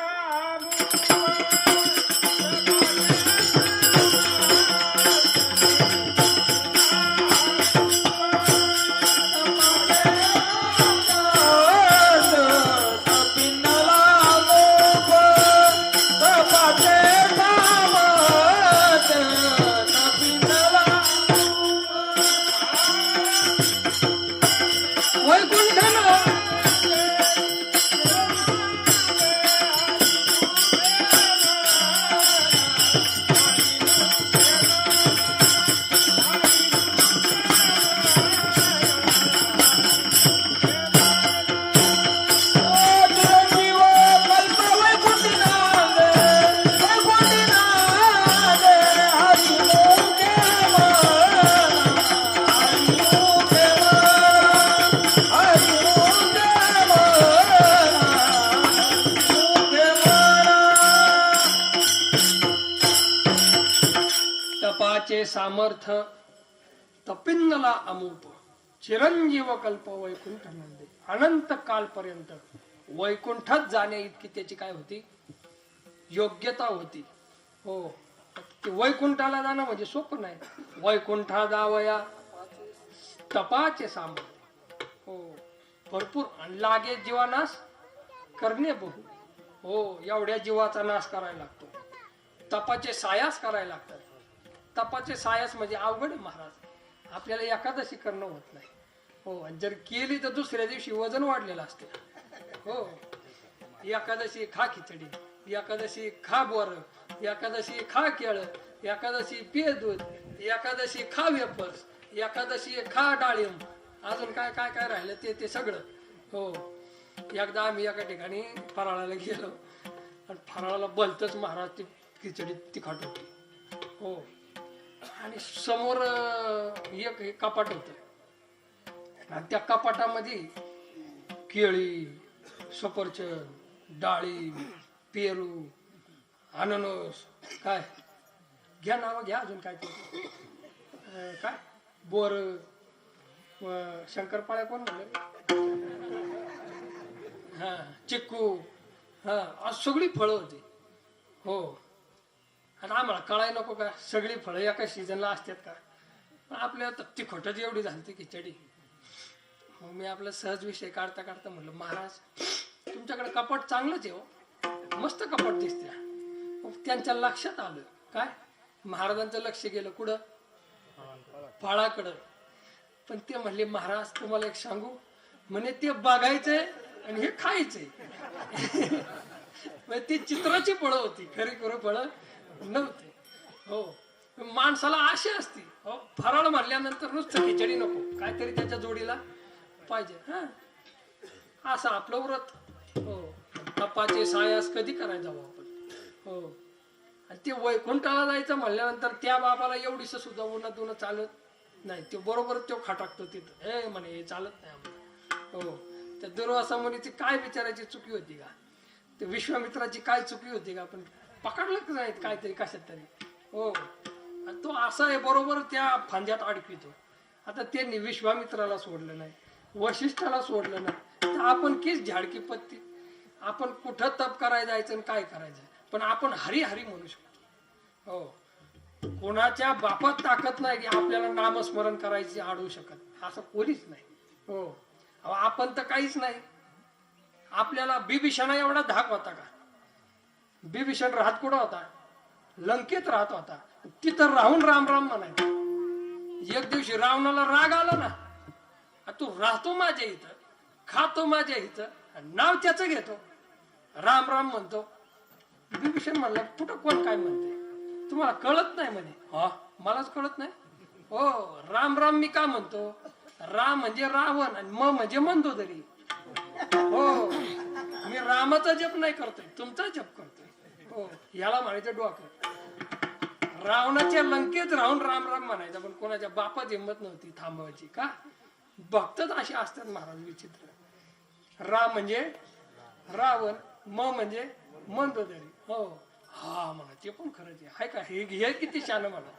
सामर्थ्य तपिन्नला अमूप चिरंजीव कल्प वैकुंठ नंदे. अनंत कालपर्यंत वैकुंठात जाणे इतकी त्याची काय होती? योग्यता होती. हो, वैकुंठाला जाणं म्हणजे सोपं नाही. वैकुंठा जावया तपाचे सामर्थ्य. हो, भरपूर. आणि लागे जीवानाश करणे बहु. हो, एवढ्या जीवाचा नाश करायला लागतो. तपाचे सायास करायला लागतात. तपाचे सायास म्हणजे अवघड आहे महाराज. आपल्याला एकादशी करणं होत नाही. हो, जर केली तर दुसऱ्या दिवशी वजन वाढलेलं असते. हो, एकादशी खा खिचडी, एकादशी खा बोर, एकादशी खा केळ, एकादशी पिय दूध, एकादशी खा वेफर्स, एकादशी खा डाळिंब, अजून काय काय काय राहिलं ते सगळं. हो, एकदा आम्ही एका ठिकाणी फराळाला गेलो आणि फराळाला भलतंच महाराज ती खिचडी तिखट होती. हो, आणि समोर एक कपाट होत आणि त्या कपाटामध्ये केळी, सफरचंद, डाळिंब, पेरू, अननस, काय घ्या नाव घ्या, अजून काय ते काय बोर, शंकरपाळ्या कोण म्हणले, हा चिक्कू, हा सगळी फळं होती. हो, आणि आम्हाला कळाय नको का सगळी फळं एका सीझनला असतात का? पण आपल्या तर तिखटच एवढी झाली ती खिचडी. मग मी आपला सहज विषय काढता काढता म्हटलं, महाराज तुमच्याकडे कपाट चांगलंच आहे हो, मस्त कपाट दिसते. मग त्यांच्या लक्षात आलं काय, महाराजांचं लक्ष गेलं कुठं, फळाकडं. पण ते म्हणले, महाराज तुम्हाला एक सांगू, म्हणे ते बघायचंय आणि हे खायचंय. ती चित्राची फळं होती, खरी खरं फळं नव्हते. हो, माणसाला आशा असती हो, फराळ म्हणल्यानंतर नुसतं खिचडी नको, काहीतरी त्याच्या जोडीला पाहिजे. हा असं आपलं व्रत. हो, तपाचे सायास कधी करायचा आपण. हो, आणि ते वैकुंठाला जायचं म्हणल्यानंतर त्या बाबाला एवढीस सुद्धा उन्हात उन्हा चालत नाही. ते बरोबर तो खाटाकतो तिथं, हे म्हणे हे चालत नाही आम्हाला. हो, त्या दुर्वासा मुनीची काय विचारायची चुकी होती का, ते विश्वामित्राची काय चुकी होती का, पण पकडलंच नाही काहीतरी कशात तरी. हो, आणि तो असा आहे बरोबर त्या फांद्यात अडकितो. आता त्यांनी विश्वामित्राला सोडलं नाही, वशिष्ठाला सोडलं नाही, तर आपण किस झाडकी पत्ती, आपण कुठं तप करायला जायचं आणि काय करायचं. पण आपण हरी हरी म्हणू शकतो. हो, कोणाच्या बापात ताकद नाही की आपल्याला नामस्मरण करायची अडवू शकत, असं कोणीच नाही. हो, आपण तर काहीच नाही. आपल्याला बिभीषणा एवढा धाक होता का, बिभीषण राहत कुठं होता, लंकेत राहत होता. तिथं राहून राम राम म्हणायचं. एक दिवशी रावणाला राग आला ना, तू राहतो माझ्या इथं, खातो माझ्या इथं, नाव त्याचं घेतो, राम राम म्हणतो. विभीषण म्हणला, कुठं कोण काय म्हणते, तुम्हाला कळत नाही म्हणे. हा, मलाच कळत नाही. हो, राम राम मी का म्हणतो, राम म्हणजे रावण आणि म म्हणजे मंदोदरी. हो, मी रामाचा जप नाही करतोय, तुमचा जप करतोय. हो, याला म्हणायचं डोकं. रावणाच्या लंकेत राहून राम राम म्हणायचा, पण कोणाच्या बापात हिंमत नव्हती थांबवायची. का, भक्तच असे असतात महाराज विचित्र. राम म्हणजे रावण, म म्हणजे मंदोदरी. हो, हा म्हणा, ते पण खरंच आहे का, हे किती छान म्हणा.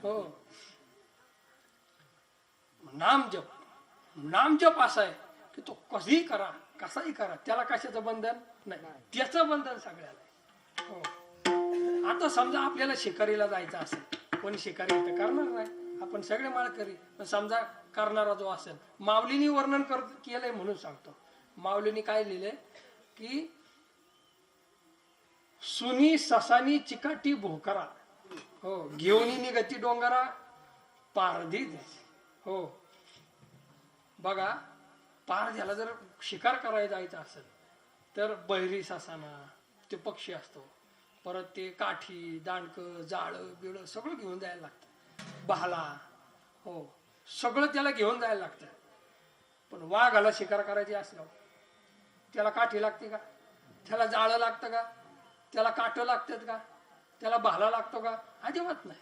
हो, नामजप असा आहे की तो कधीही करा, कसाही करा, त्याला कशाचं बंधन नाही, त्याचं बंधन सगळ्याला. हो, आता समजा आपल्याला शिकारीला जायचं असेल, कोणी शिकारी इथं करणार नाही, आपण सगळे माळकरी. पण समजा करणारा जो असेल, माऊलीनी वर्णन केलंय म्हणून सांगतो. माऊलीनी काय लिहिलंय की, सुनी ससानी चिकाटी भोकरा, हो घेऊन निगती डोंगरा पारधी. हो, बघा, पारध्याला जर शिकार करायला जायचं असेल तर बहिरी ससाना ते पक्षी असतो, परत ते काठी दांडकं जाळं बिळं सगळं घेऊन जायला लागतं, बहाला. हो, सगळं त्याला घेऊन जायला लागतं. पण वाघाला शिकार करायची असल्यावर त्याला काठी लागते का, त्याला जाळं लागतं का, त्याला काटं लागतात का, त्याला भाला लागतो का, अजिबात नाही.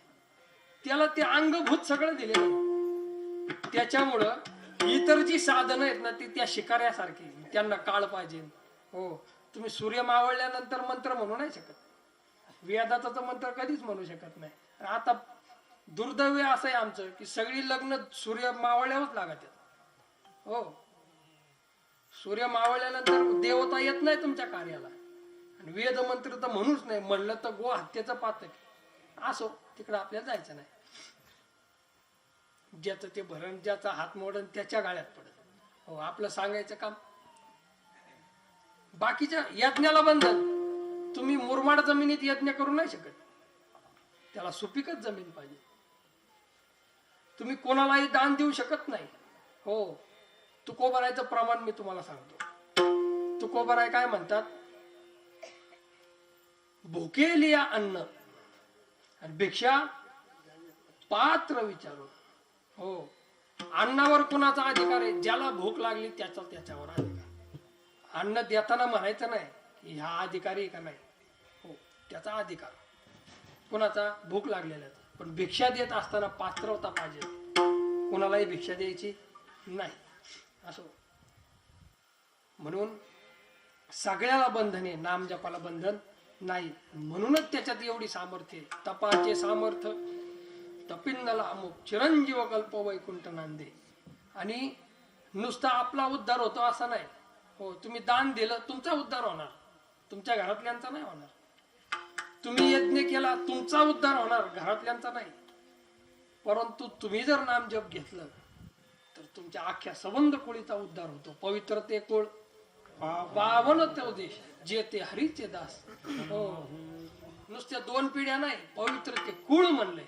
त्याला ते अंगभूत सगळं दिलेलं. त्याच्यामुळं इतर जी साधनं आहेत ना, ती त्या शिकाऱ्यासारखी, त्यांना काळ पाहिजे. हो, तुम्ही सूर्य मावळल्यानंतर मंत्र म्हणू नाही शकत, वेदाचा तर मंत्र कधीच म्हणू शकत नाही. आता दुर्दैव असं आहे आमचं की सगळी लग्न सूर्य मावळल्यावरच लागत. हो, सूर्य मावळल्यानंतर देवता येत नाही तुमच्या कार्याला, आणि वेद मंत्र तर म्हणूच नाही. म्हणलं तर गो हत्येचं पातक. असो, तिकडं आपल्याला जायचं नाही. ज्याचं ते भरण, ज्याचा हात मोडन त्याच्या गाळ्यात पडत. हो, आपलं सांगायचं काम. बाकीच्या यज्ञाला बंधन. तुम्ही मुरमाड जमिनीत यज्ञ करू नाही शकत, त्याला सुपीकच जमीन पाहिजे. तुम्ही कोणालाही दान देऊ शकत नाही. हो, तुकोबारायचं प्रमाण मी तुम्हाला सांगतो. तुकोबाराय काय म्हणतात, भुकेलिया अन्न आणि भिक्षा पात्र विचारू. हो, अन्नावर कुणाचा अधिकार आहे, ज्याला भूक लागली त्याच्यावर अधिकार. अन्न देताना म्हणायचं नाही की हा अधिकारी का नाही. हो, त्याचा अधिकार कुणाचा, भूक लागलेला. पण भिक्षा देत असताना पात्रता पाहिजे, कुणालाही भिक्षा द्यायची नाही. असो, म्हणून सगळ्याला बंधन आहे, नाम जपाला बंधन नाही. म्हणूनच त्याच्यात एवढी सामर्थ्य. तपाचे सामर्थ्य तपिंदला अमुक चिरंजीव कल्प वैकुंठ नांदे. आणि नुसता आपला उद्धार होतो असं नाही. हो, तुम्ही दान दिलं तुमचा उद्धार होणार, तुमच्या घरातल्यांचा नाही होणार. तुम्ही यज्ञ केला तुमचा उद्धार होणार, घरातल्यांचा नाही. परंतु तुम्ही जर नाम जप घेतलं तर तुमच्या अख्ख्या संबंध कुळीचा उद्धार होतो. पवित्र ते कुळ, पावन तो देश, जे ते हरीचे दास. हो, नुसत्या 2 पिढ्या नाही, पवित्र ते कुळ म्हणले.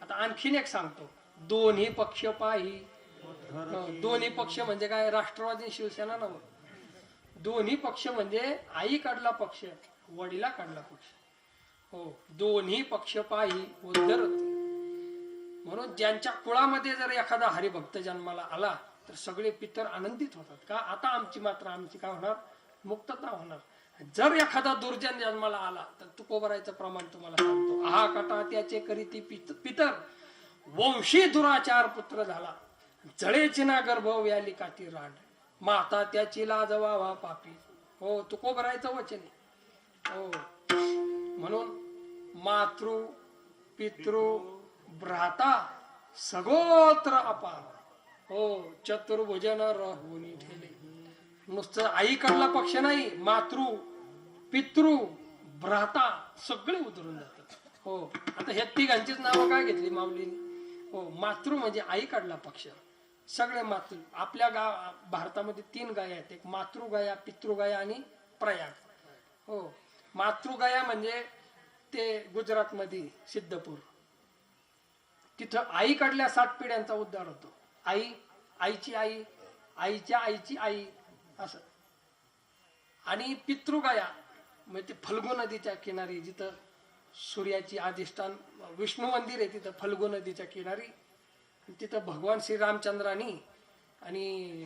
आता आणखीन एक सांगतो, दोन्ही पक्ष पाही. दोन्ही पक्ष म्हणजे काय? राष्ट्रवादी शिवसेना नव. दोन्ही पक्ष म्हणजे आई काढला पक्ष, वडिला काढला पक्ष. हो, दोन्ही पक्ष पाही उद्धरती. म्हणून ज्यांच्या कुळामध्ये जर एखादा हरिभक्त जन्माला आला तर सगळे पितर आनंदित होतात. का? आता आमची काय होणार? मुक्तता होणार. जर एखादा दुर्जन जन्माला आला तर तुकोबरायचं प्रमाण तुम्हाला सांगतो. आहा कटा त्याचे करीती पितर, वंशी दुराचार पुत्र झाला, जळेची ना गर्भ व्याली काती रांड, माता त्याची लाज व्हावा पापी. हो, तुकोबरायचं वचन आहे. हो, म्हणून मातृ पितृ भ्राता सगोत्र अपार. हो, चतुर्भुजन रहुनी ठेले. नुसतं आईकडला पक्ष नाही, मातृ पितृ भ्राता सगळे उतरून जातात. हो, आता ह्या तिघांचीच नावं काय घेतली माऊलीने? हो, मातृ म्हणजे आई काढला पक्ष, सगळे मातृ. आपल्या भारतामध्ये 3 गाया आहेत, एक मातृगाया, पितृगाया आणि प्रयाग. हो, मातृगाया म्हणजे ते गुजरात मध्ये सिद्धपूर, तिथं आई काढल्या 7 पिढ्यांचा उद्धार होतो. आई, आईची आई, आईच्या आईची आई असं. आणि पितृगाया म्हणजे ते फल्गु नदीच्या किनारी, जिथं सूर्याची अधिष्ठान विष्णू मंदिर आहे, तिथं फल्गु नदीच्या किनारी. तिथं भगवान श्रीरामचंद्रांनी आणि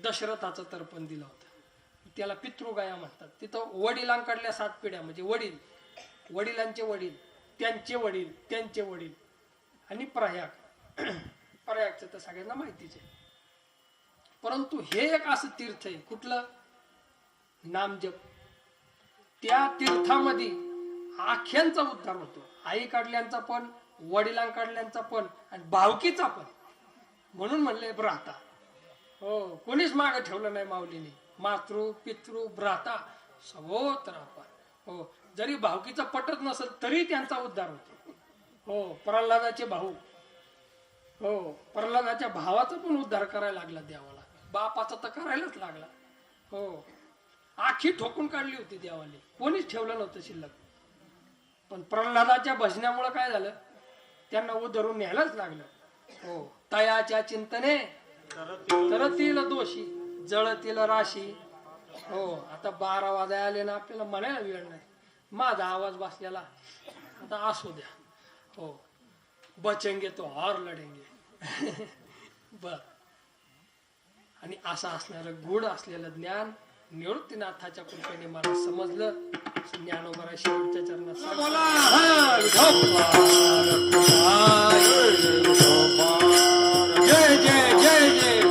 दशरथाचं तर्पण दिलं होतं, त्याला पितृगाया म्हणतात. तिथं वडिलांकडल्या 7 पिढ्या म्हणजे वडील, वडिलांचे वडील, त्यांचे वडील, त्यांचे वडील. आणि प्रयाग, प्रयागचं तर सगळ्यांना माहितीच आहे. परंतु हे एक असं तीर्थ आहे, कुठलं? नामजप. त्या तीर्थामध्ये आख्यांचा उद्धार होतो, आई काढल्यांचा पण, वडिलांकाढल्यांचा पण आणि भावकीचा पण. म्हणून म्हणले भ्राता. हो, कोणीच मागे ठेवलं नाही माऊलीने. मातृ पितृ भ्राता सगोत्र अपार. हो, जरी भावकीचा पटत नसेल तरी त्यांचा उद्धार होतो. हो, प्रल्हादाचे भाऊ, हो, प्रल्हादाच्या भावाचा पण उद्धार करायला लागला देवाला, बापाचा तर करायलाच लागला. हो, आखी ठोकून काढली होती देवाने, कोणीच ठेवलं नव्हतं शिल्लक. पण प्रल्हादाच्या भजनामुळे काय झालं? त्यांना उद्धरून न्यायलाच लागलं. हो, तयाच्या चिंतने तरतील दोषी, जळतील राशी. हो, आता 12 वाजाय आले ना, आपल्याला म्हणायला वेळ नाही. माझा आवाज बसलेला, आता असू द्या. हो, बचेंगे तो और लढेंगे. बर. आणि असं असणारं गुढ असलेलं ज्ञान निवृत्तीनाथाच्या कृपेने मला समजलं. ज्ञानोबरा शेवटच्या चरणात जय जय जय जय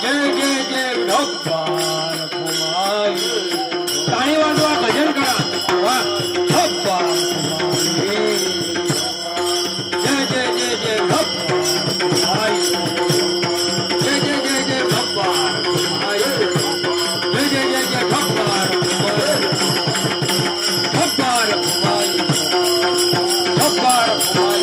जय जय जय ढोपार कुमार. टाळी वाजवा, भजन करा. वा, ढोपार कुमार. जय जय जय जय ढोपार. जय जय जय जय ढोपार. जय जय जय जय ढोपार. ढोपार कुमार. ढोपार कुमार.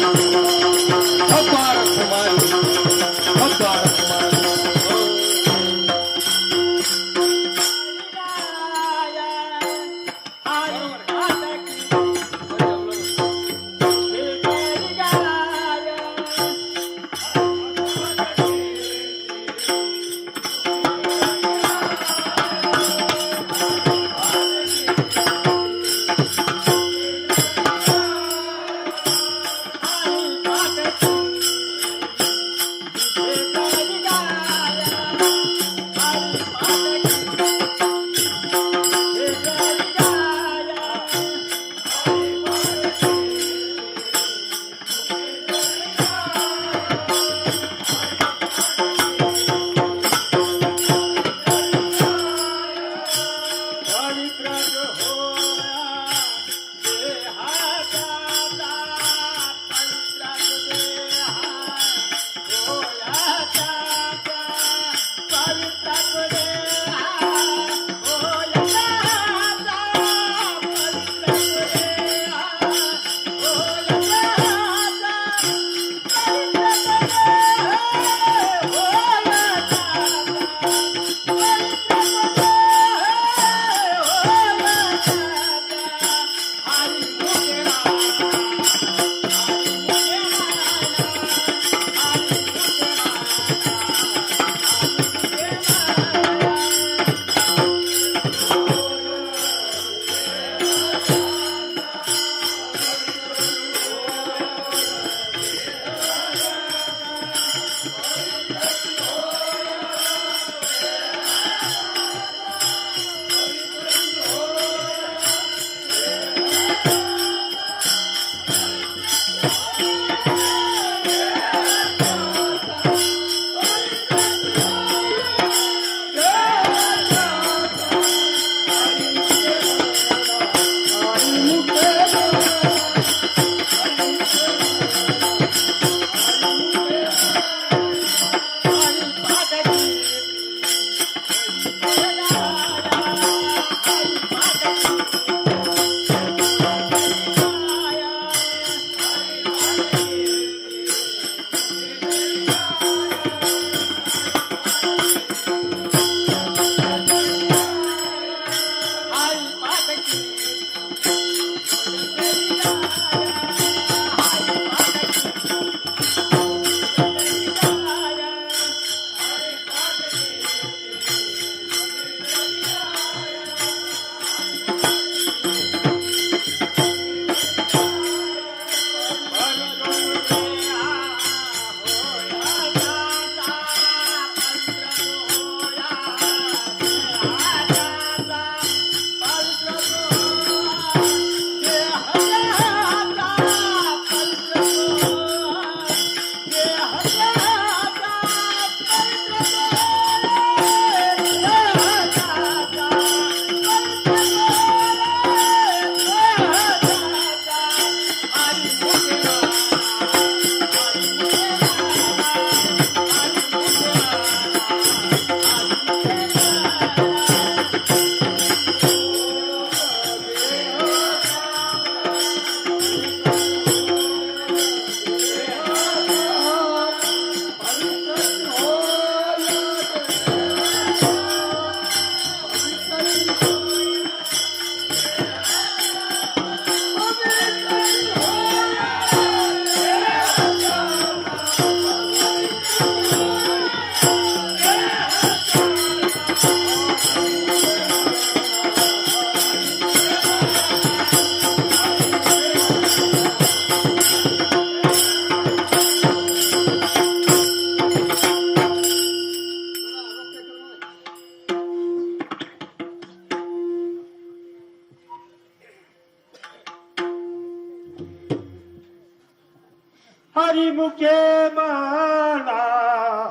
हरी मुखे माना,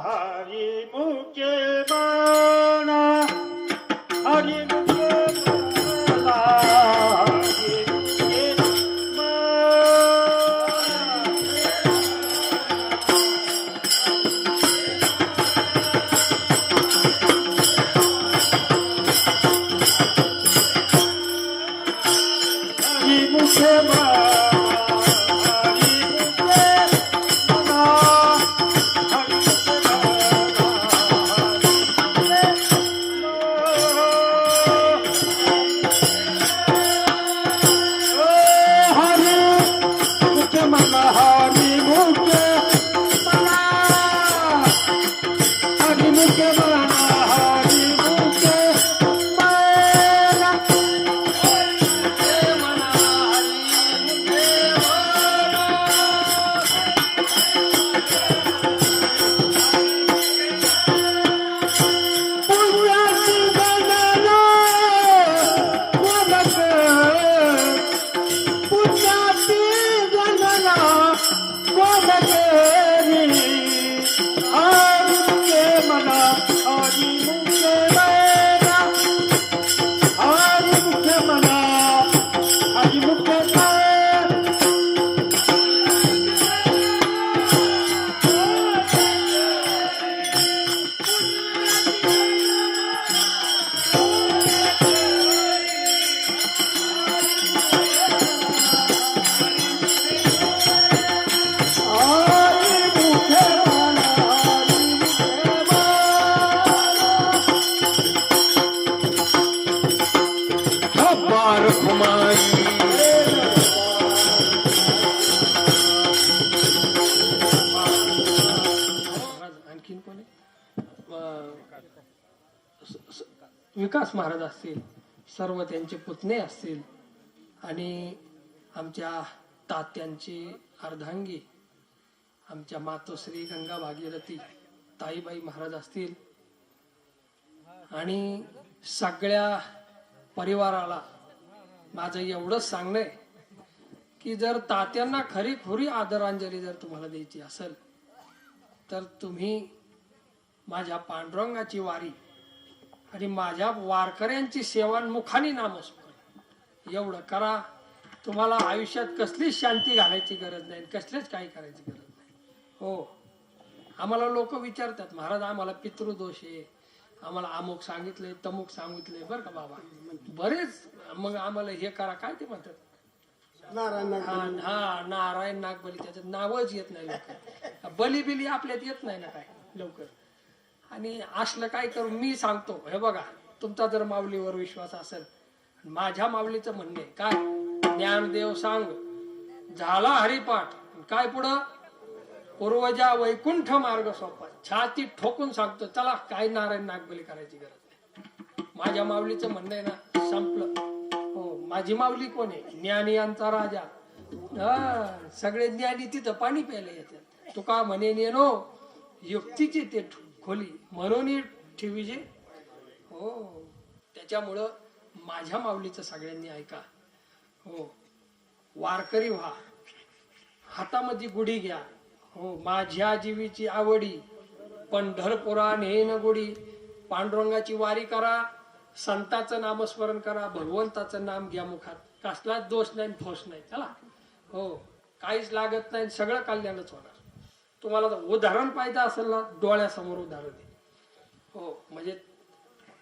हरी मुखे माना, हरी मुखे माना, हरी मुखे माना, हरी मुखे माना. आणखीन कोणी विकास महाराज असतील, सर्व त्यांचे पुतणे असतील आणि आमच्या तात्यांची अर्धांगी आमच्या मातोश्री गंगा भागीरथी ताईबाई महाराज असतील आणि सगळ्या परिवाराला माझं एवढंच सांगणं आहे की जर तात्यांना खरी खुरी आदरांजली जर तुम्हाला द्यायची असेल तर तुम्ही माझ्या पांडुरंगाची वारी आणि माझ्या वारकऱ्यांची सेवान्मुखाने नामस्मरण एवढं करा. तुम्हाला आयुष्यात कसलीच शांती घालायची गरज नाही, कसलेच काही करायची गरज नाही. हो, आम्हाला लोक विचारतात महाराज आम्हाला पितृदोष आहे, आम्हाला अमुक सांगितले तमुक सांगितले बरं का बाबा बरेच, मग आम्हाला हे करा काय ते म्हणतात हा नारायण नागबली, त्याच्यात नावच येत नाही लवकर, बली बिली आपल्यात येत नाही ना काय लवकर. आणि असलं काय करू मी सांगतो, हे बघा तुमचा जर माऊलीवर विश्वास असेल, माझ्या माऊलीचं म्हणणे काय ज्ञानदेव सांग झाला हरिपाठ, काय पुढं पूर्वजा वैकुंठ मार्ग सोपा, छाती ठोकून सांगतो, चला काही नारायण नागबली करायची गरज नाही. माझ्या माऊलीचं म्हणणं आहे ना, संपलं. हो, माझी माऊली कोण आहे? ज्ञानी यांचा राजा. सगळे ज्ञानी तिथं पाणी प्यायला येतात. तुका म्हणे नेनो युक्तीची ते खोली म्हणून ठेवीजे. हो, त्याच्यामुळं माझ्या माऊलीचं सगळ्यांनी ऐका. हो, वारकरी व्हा, हातामध्ये गुढी घ्या. हो, माझ्या जीवीची आवडी पंढरपुरा नेन गुढी. पांडुरंगाची वारी करा, संताचं नामस्मरण करा, भगवंताचं नाम घ्या मुखात. कसलाच दोष नाही, फोस नाही. चला, हो, काहीच लागत नाही, सगळं कल्याणच होणार. तुम्हाला उदाहरण पाहिजे असेल ना, डोळ्यासमोर उदाहरण आहे. हो, म्हणजे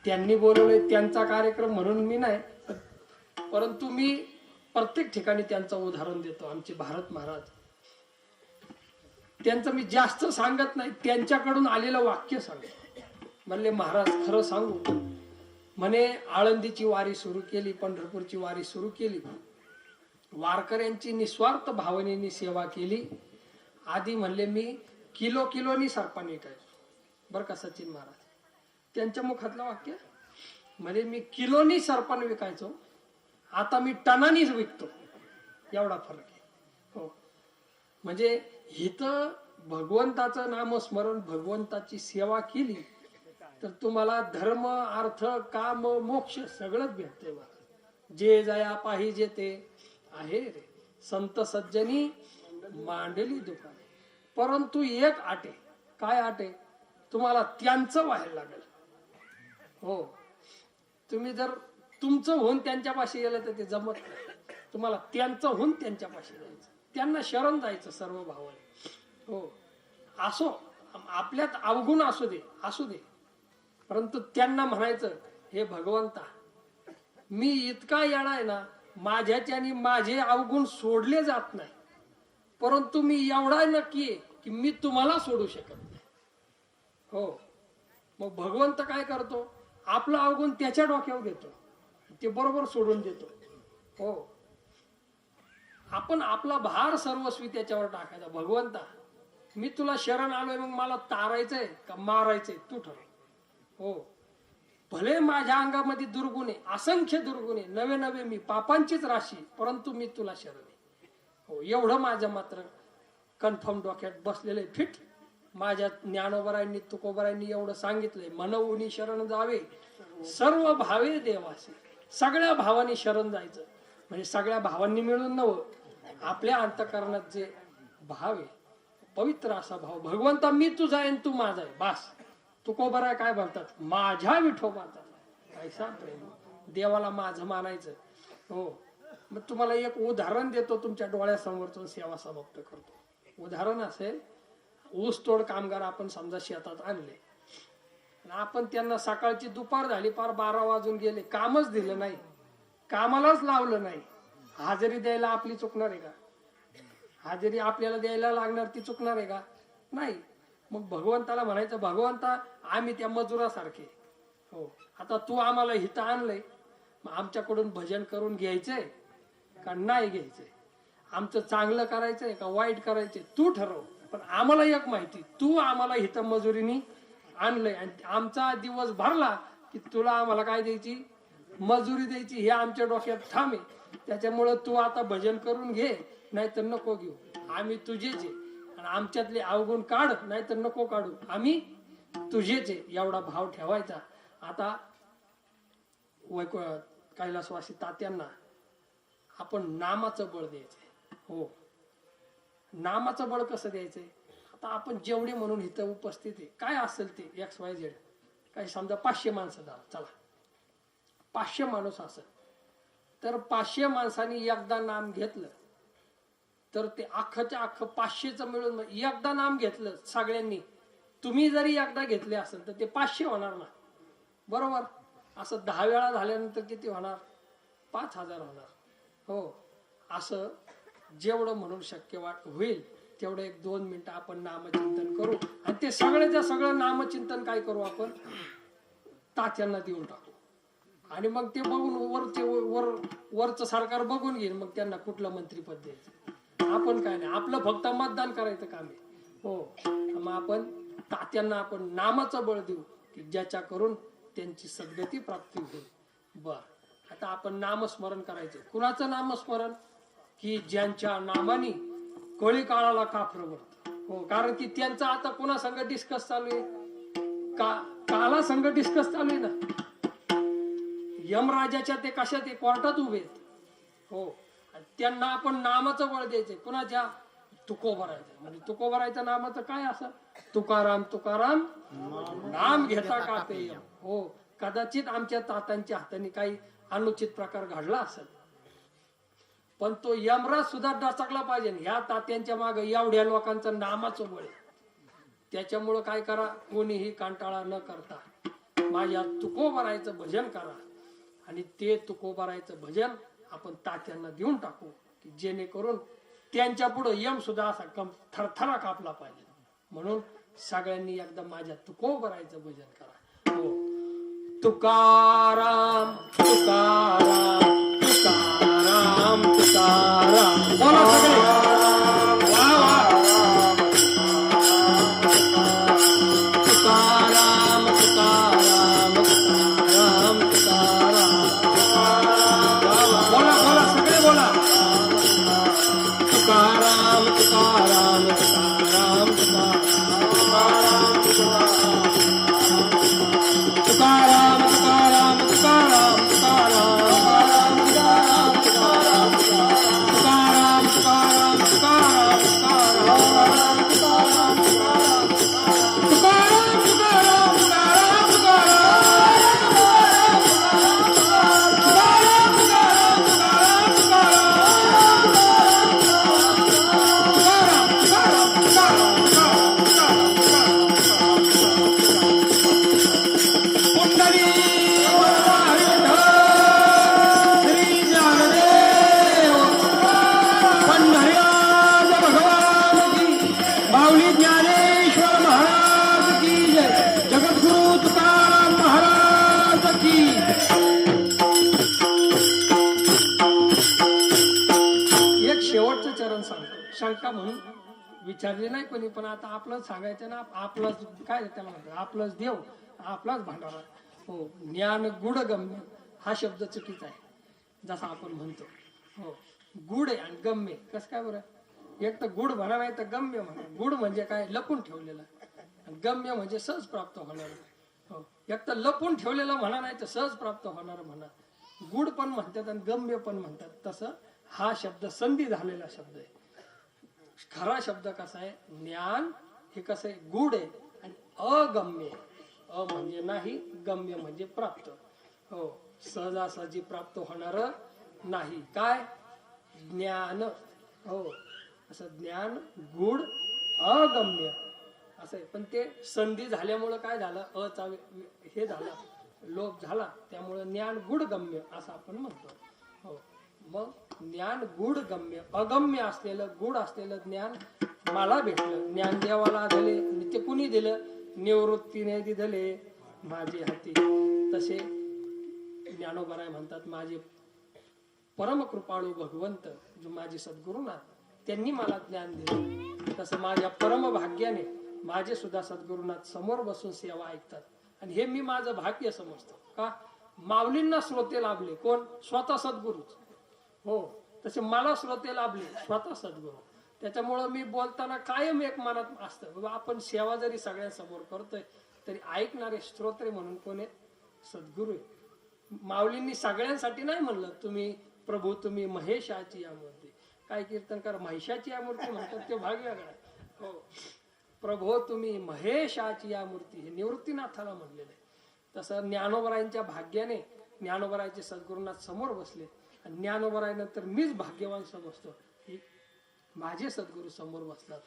त्यांनी बोलवले त्यांचा कार्यक्रम म्हणून मी नाही, परंतु मी प्रत्येक ठिकाणी त्यांचं उदाहरण देतो. आमचे भारत महाराज, त्यांचं मी जास्त सांगत नाही, त्यांच्याकडून आलेलं वाक्य सांगतो. म्हणले, महाराज खरं सांगू, म्हणे आळंदीची वारी सुरू केली, पंढरपूरची वारी सुरू केली, वारकऱ्यांची निस्वार्थ भावनेने सेवा केली. आधी म्हणले मी किलोनी सरपान विकायचो. बरं का सचिन महाराज, त्यांच्या मुखातलं वाक्य, म्हणजे मी किलोनी सरपान विकायचो, आता मी टनानीच विकतो. एवढा फरक आहे. हो, म्हणजे इथं भगवंताचं नामस्मरण, भगवंताची सेवा केली तर तुम्हाला धर्म, अर्थ, काम, मोक्ष सगळंच भेटतंय. जे जया पाहिजे ते आहे रे, संत सज्जनी मांडली दुकाने. परंतु एक आटे. काय आटे? तुम्हाला त्यांचं व्हायला लागेल. हो, तुम्ही जर तुमचं होऊन त्यांच्यापाशी गेलं तर ते जमत नाही. तुम्हाला त्यांचं होऊन त्यांच्यापाशी जायचं, त्यांना शरण जायचं सर्व भावाने. हो, असो आपल्यात अवगुण असू दे, परंतु त्यांना म्हणायचं, हे भगवंता, मी इतका येणार आहे ना, माझ्याच्याने माझे अवगुण सोडले जात नाही, परंतु मी एवढा नक्की आहे की मी तुम्हाला सोडू शकत नाही. हो, मग भगवंत काय करतो? आपलं अवगुण त्याच्या डोक्यावर घेतो, ते बरोबर सोडून देतो. हो, आपण आपला भार सर्वस्वी त्याच्यावर टाकायचा. भगवंता, मी तुला शरण आलोय, मग मला तारायचंय का मारायचंय तू ठरव. हो, भले माझ्या अंगामध्ये दुर्गुण आहे, असंख्य दुर्गुण आहे, नवे मी पापांचीच राशी, परंतु मी तुला शरण आहे. हो, एवढं माझं मात्र कन्फर्म डोक्यात बसलेलं आहे, फिट. माझ्या ज्ञानोबरांनी, तुकोबरांनी एवढं सांगितलंय, मनवुनी शरण जावे सर्व भावे देवासे. सगळ्या भावांनी शरण जायचं, म्हणजे सगळ्या भावांनी मिळून नवं, आपल्या अंतःकरणात जे भाव आहे, पवित्र असा भाव, भगवंता मी तुझा आहे तू माझा आहे, बास. तुकोबरा काय म्हणतात? माझ्या विठोबाचा. कैसा प्रेम, देवाला माझं मानायचं. हो, मग तुम्हाला एक उदाहरण देतो, तुमच्या डोळ्यासमोरचं सेवा समाप्त करतो. उदाहरण असेल, ऊसतोड कामगार आपण समजा शेतात आणले, आपण त्यांना सकाळची दुपार झाली, पार 12 वाजून गेले, कामच दिलं नाही, कामालाच लावलं नाही. हजेरी द्यायला आपली चुकणार आहे का? हजेरी आपल्याला द्यायला लागणार, ती चुकणार आहे का? नाही. मग भगवंताला म्हणायचं, भगवंता आम्ही त्या मजुरासारखे. हो, आता तू आम्हाला हिथं आणलंय, मग आमच्याकडून भजन करून घ्यायचंय का नाही घ्यायचंय? आमचं चांगलं करायचंय का वाईट करायचंय तू ठरव. पण आम्हाला एक माहिती, तू आम्हाला हिथं मजुरीनी आणलंय आणि आमचा दिवस भरला की तुला आम्हाला काय द्यायची? मजुरी द्यायची. हे आमच्या डोक्यात ठाम आहे. त्याच्यामुळं तू आता भजन करून घे, नाहीतर नको घेऊ. आम्ही तुझेच आहे आणि आमच्यातले अवगुण काढ, नाहीतर नको काढू, आम्ही तुझेच आहे. एवढा भाव ठेवायचा. आता कैलासवासी तात्यांना आपण नामाचं बळ द्यायचंय. हो, नामाचं बळ कसं द्यायचंय? आता आपण जेवढे म्हणून इथं उपस्थित आहे, काय असेल ते XYZ, काही समजा 500 माणसं झालं, चला 500 माणूस असेल तर 500 माणसांनी एकदा नाम घेतलं तर ते अख्खच्या अख्खं 500च मिळून एकदा नाम घेतलं सगळ्यांनी. तुम्ही जरी एकदा घेतले असेल तर ते 500 होणार ना, बरोबर? असं 10 वेळा झाल्यानंतर किती होणार? 5000 होणार. हो, असं जेवढं म्हणून शक्य होईल तेवढं 1-2 मिनिटं आपण नामचिंतन करू. आणि ते सगळ्याच्या सगळं नामचिंतन काय करू? आपण तात्यांना देऊन टाकू. आणि मग ते बघून वरचं सरकार बघून घेईल, मग त्यांना कुठलं मंत्रीपद द्यायचं. आपण काय नाही, आपलं फक्त मतदान करायचं काम आहे. हो, मग आपण तात्यांना आपण नामाचं बळ देऊ की ज्याच्या करून त्यांची सद्गती प्राप्ती होईल. बर, आता आपण नामस्मरण करायचं. कुणाचं नामस्मरण? की ज्यांच्या नामाने कळी काळाला काफरं पडतं. हो, कारण की त्यांचं आता कुणा संग डिस्कस चालू आहे? काला संघ डिस्कस चालू आहे ना. यमराजाच्या ते कशा ते कोर्टात उभे आहेत. हो, त्यांना आपण नामाचं बळ द्यायचंय. कुणाच्या? तुकोबरायचं. म्हणजे तुकोबरायचं नामाचं काय असं? तुकाराम तुकाराम नाम घेता कापे यम. हो, कदाचित आमच्या तात्यांच्या हाताने काही अनुचित प्रकार घडला असेल, पण तो यमराज सुद्धा डचकला पाहिजे. ह्या तात्यांच्या मागे एवढ्या लोकांचं नामाचं बळ आहे. त्याच्यामुळं काय करा, कोणीही कंटाळा न करता माझ्या तुकोबरायचं भजन करा. आणि ते तुकोबरायचं भजन आपण तात्यांना देऊन टाकू की जेणेकरून त्यांच्या पुढे यम सुद्धा असा थरथरा कापला पाहिजे. म्हणून सगळ्यांनी एकदा माझ्या तुकोबरायचं भजन करा. हो, तुकाराम तुकाराम तुकाराम तुकाराम. बोला सगळे. वा वा. तुकाराम तुकाराम तुकाराम तुकाराम. बोला बोला सगळे बोला. तुकाराम तुकाराम तुकाराम तुकाराम तुकाराम तुकाराम तुकाराम तुकाराम शंका म्हणून विचारली नाही कोणी, पण आता आपलंच सांगायचं ना. आपलंच काय त्याला म्हणतात, आपलंच देव, आपलाच भांडारा. हो, ज्ञान गुड गम्य हा शब्द चुकीचा आहे, जसा आपण म्हणतो. हो, गुड आहे आणि गम्य कसं काय बरं? एक तर गुड म्हणा, नाही तर गम्य म्हणा. गुड म्हणजे काय? लपून ठेवलेलं. गम्य म्हणजे सहज प्राप्त होणार. हो, एक तर लपून ठेवलेलं म्हणा, नाही तर सहज प्राप्त होणार म्हणा. गुड पण म्हणतात आणि गम्य पण म्हणतात. तसं हा शब्द संधी झालेला शब्द आहे. खरा शब्द कसा आहे? ज्ञान हे कसं आहे? गुड आहे आणि अगम्य. अ म्हणजे नाही, गम्य म्हणजे प्राप्त. हो, सहजासहजी प्राप्त होणार नाही. काय? ज्ञान. हो, असं ज्ञान गुड अगम्य असं आहे. पण ते संधी झाल्यामुळं काय झालं? अचा हे झालं, लोप झाला. त्यामुळं ज्ञान गुड गम्य असं आपण म्हणतो. हो, मग ज्ञान गुड गम्य, अगम्य असलेलं गुड असलेलं ज्ञान मला भेटलं. ज्ञान देवाला दिले, ते कुणी दिलं? निवृत्तीने दिले माझे हाती. तसे ज्ञानोबराय म्हणतात, माझे परम कृपाळू भगवंत जो माझे सद्गुरुनाथ, त्यांनी मला ज्ञान दिलं. तसं माझ्या परम भाग्याने माझे सुद्धा सद्गुरुनाथ समोर बसून सेवा ऐकतात. आणि हे मी माझं भाग्य समजतो. का? माऊलींना श्रोते लाभले. कोण? स्वतः सद्गुरूच. हो, तसे मला श्रोते लाभले स्वतः सद्गुरू. त्याच्यामुळं मी बोलताना कायम एक मनात असतं, बाबा आपण सेवा जरी सगळ्यांसमोर करतोय तरी ऐकणारे श्रोते म्हणून कोण आहेत? सद्गुरू आहे. माऊलींनी सगळ्यांसाठी नाही म्हणलं, तुम्ही प्रभू तुम्ही महेशाची या मूर्ती. काय कीर्तनकार महिषाची या मूर्ती म्हणतात, ते भाग वेगळा आहे. हो, प्रभो तुम्ही महेशाची या मूर्ती हे निवृत्तीनाथाला म्हणलेलं आहे. तसं ज्ञानोबरायांच्या भाग्याने ज्ञानोबरायचे सद्गुरुनाथ समोर बसले. आणि ज्ञानोबरायनंतर मीच भाग्यवान समजतो की माझे सद्गुरू समोर बसतात,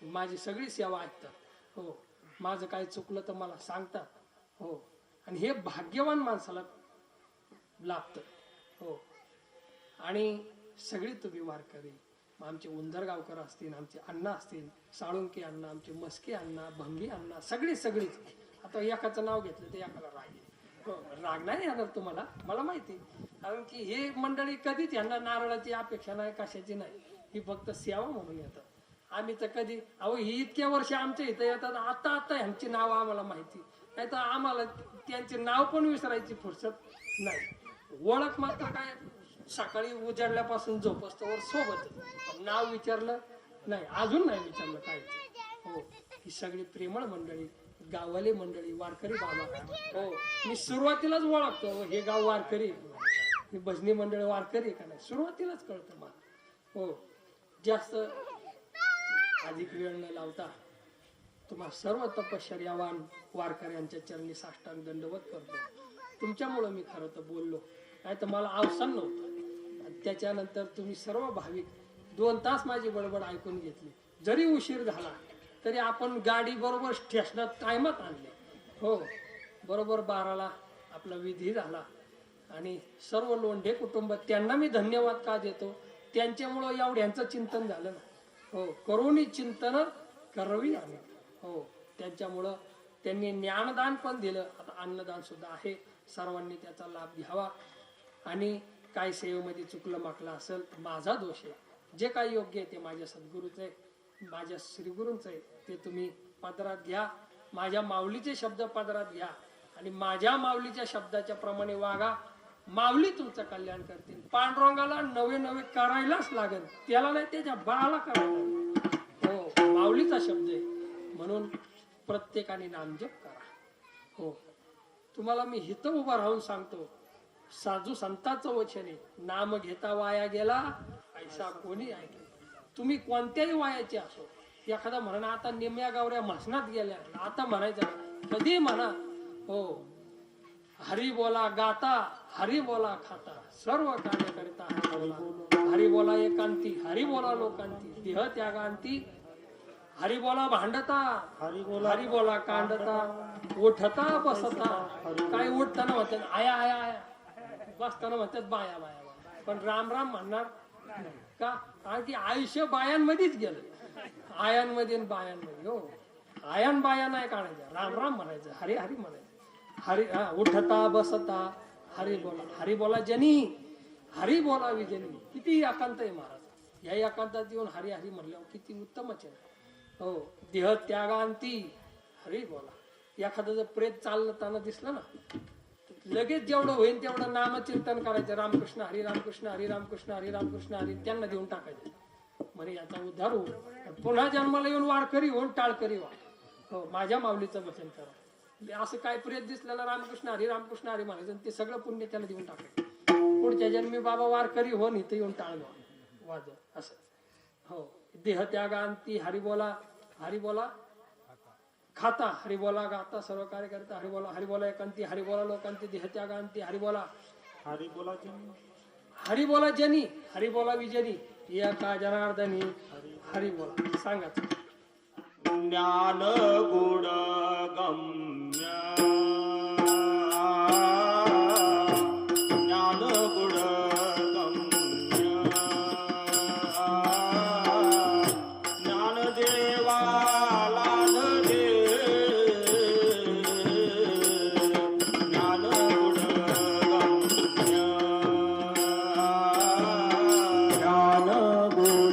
माझी सगळी सेवा ऐकतात. हो, माझं काय चुकलं तर मला सांगतात. हो, आणि हे भाग्यवान माणसाला लाभतं. हो, आणि सगळी तुम्ही वारकरी, आमचे उंदरगावकर असतील, आमचे अण्णा असतील, साळुंके अण्णा, आमचे मस्के अण्णा, भंगी अण्णा, सगळीच. आता एकाचं नाव घेतलं तर एकाला राग येईल. हो, राग नाही येणार तुम्हाला, मला माहिती. कारण की हे मंडळी कधीच यांना नारळाची अपेक्षा नाही, कशाची नाही. ही फक्त सेवा म्हणून येतात. आम्ही तर कधी अहो ही इतक्या वर्ष आमच्या इथं येतात, आता आता ह्यांची नाव आम्हाला माहिती नाही, तर आम्हाला त्यांचे नाव पण विसरायची फुरसत नाही. ओळख मात्र काय सकाळी उजाडल्यापासून झोपस्तवर सोबतच, नाव विचारलं नाही, अजून नाही विचारलं काय. हो, ही सगळी प्रेमळ मंडळी, गावाली मंडळी, वारकरी बाबा. हो, मी सुरुवातीलाच ओळखतो हे गाव वारकरी, ही भजनी मंडळ वारकरी का नाही, सुरुवातीलाच कळतं मला. हो, जास्त अधिक वेळ न लावता तुम्हा सर्व तपश्चर्यावान वारकऱ्यांच्या चरणी साष्टांग दंडवत करतो. तुमच्यामुळं मी खरं तर बोललो, नाही तर मला अवसान नव्हतं. आणि त्याच्यानंतर तुम्ही सर्व भाविक 2 तास माझी बडबड ऐकून घेतली. जरी उशीर झाला तरी आपण गाडी बरोबर स्टेशनात टायमात आणले. हो, बरोबर 12ला आपला विधी झाला. आणि सर्व लोंढे कुटुंब, त्यांना मी धन्यवाद का देतो, त्यांच्यामुळं एवढ्यांचं चिंतन झालं ना. हो, करुणी चिंतन करवी आम्ही. हो, त्यांच्यामुळं त्यांनी ज्ञानदान पण दिलं, आता अन्नदान सुद्धा आहे. सर्वांनी त्याचा लाभ घ्यावा. आणि काय सेवेमध्ये चुकलं माकलं असेल माझा दोष आहे. जे काही योग्य आहे ते माझ्या सद्गुरूचं आहे, माझ्या श्रीगुरूंचं आहे, ते तुम्ही पदरात घ्या. माझ्या माऊलीचे शब्द पदरात घ्या आणि माझ्या माऊलीच्या शब्दाच्या प्रमाणे वागा. माऊली तुमचं कल्याण करतील. पांडुरंगाला नवे नवे करायलाच लागेल, त्याला नाही त्याच्या बाळाला करायला लागेल. हो, माऊलीचा शब्द आहे म्हणून प्रत्येकाने नामजप करा. हो, तुम्हाला मी हिथं उभा राहून सांगतो, साधू संतांचं वचन आहे, नाम घेता वाया गेला ऐसा कोणी ऐकलं. तुम्ही कोणत्याही वयाचे असो, एखादा म्हणा आता निम्या गावऱ्या म्हसनात गेल्या, आता म्हणायचं कधी म्हणा. हो, हरी बोला गाता, हरी बोला खाता, सर्व कार्य करिता हरी बोला. हरी बोला एकांती, हरी बोला लोकांती, देह त्यागांती, हरी बोला भांडता, हरी बोला कांडता, उठता बसता. काय उठताना म्हणतात आया आया आया, बसताना म्हणतात बाया बाया बाया. पण राम राम म्हणणार का? कारण की आयुष्य बायांमध्येच गेलं, आयांमध्ये आणि बायांमध्ये. हो, आयान बाया नाही काढायच्या, राम राम म्हणायचं, हरी हरी म्हणायचं. हरी उठता बसता हरी बोला, हरी बोला जनी, हरी बोला विजनी. किती एकांत आहे महाराज, या एकांतात येऊन हरी हरी म्हणल्यावर किती उत्तमच आहे. हो, देह त्यागांती हरी बोला. एखादं जर प्रेत चालताना दिसलं ना, लगेच जेवढं होईल तेवढं नामचिंतन करायचं, रामकृष्ण हरी रामकृष्ण हरी रामकृष्ण हरी रामकृष्ण हरी, त्यांना देऊन टाकायचं. म्हणजे याचा उद्धार होऊ, पुन्हा जन्माला येऊन वारकरी होऊन टाळकरी व्हा. हो, माझ्या माऊलीचं वचन करा. असं काय प्रेत दिसलं ना, रामकृष्ण हरी म्हणायचं, ते सगळं पुण्य त्याला देऊन टाकायचं. पुढच्या जन्मी बाबा वारकरी होऊन इथं येऊन टाळलं वाजव असं. हो, देह त्यागांती हरी बोला खाता, हरी बोला गाता, सर्व कार्य करता हरी बोला एकांती, हरी बोला लोकांती, देह त्यागांती हरी बोला जनी, हरी बोला विजनी, एका जनार्दनी हरी बोला. सांगायचं ज्ञान गुण गम्य, ज्ञान गुण गम्य, ज्ञानदेवा लाधले, ज्ञान गुण गम्य, ज्ञान गुण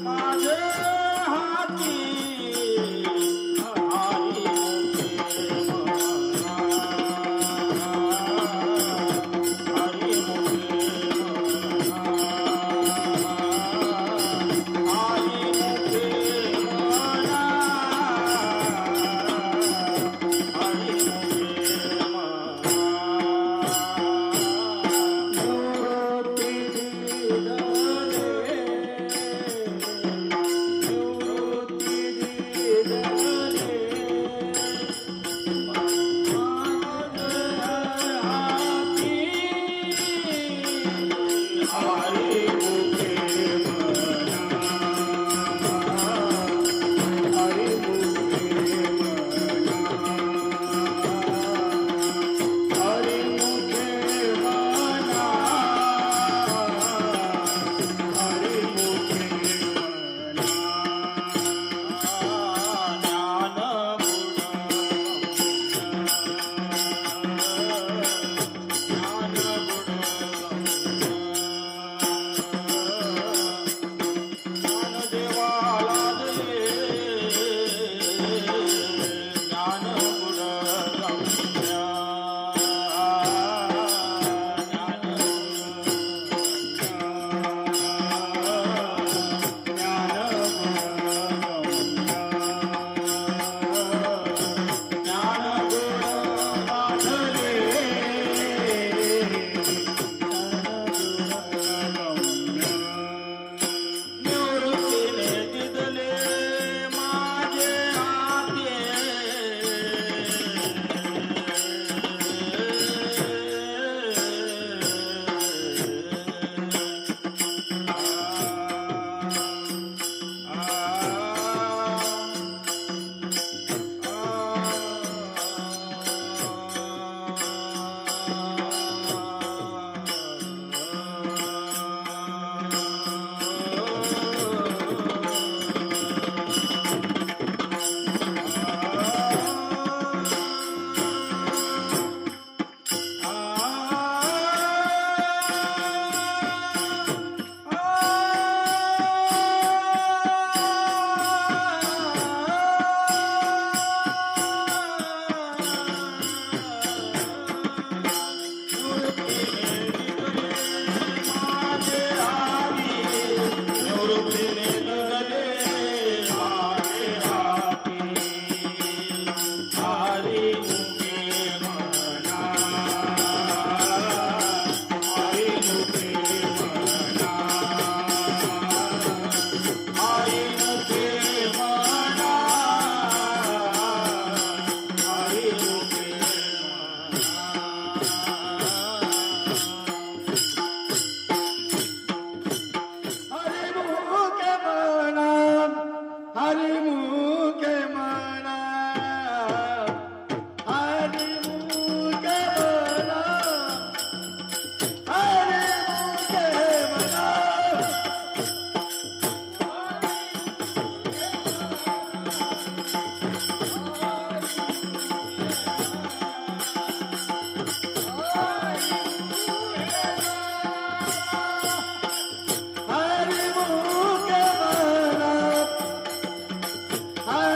माझे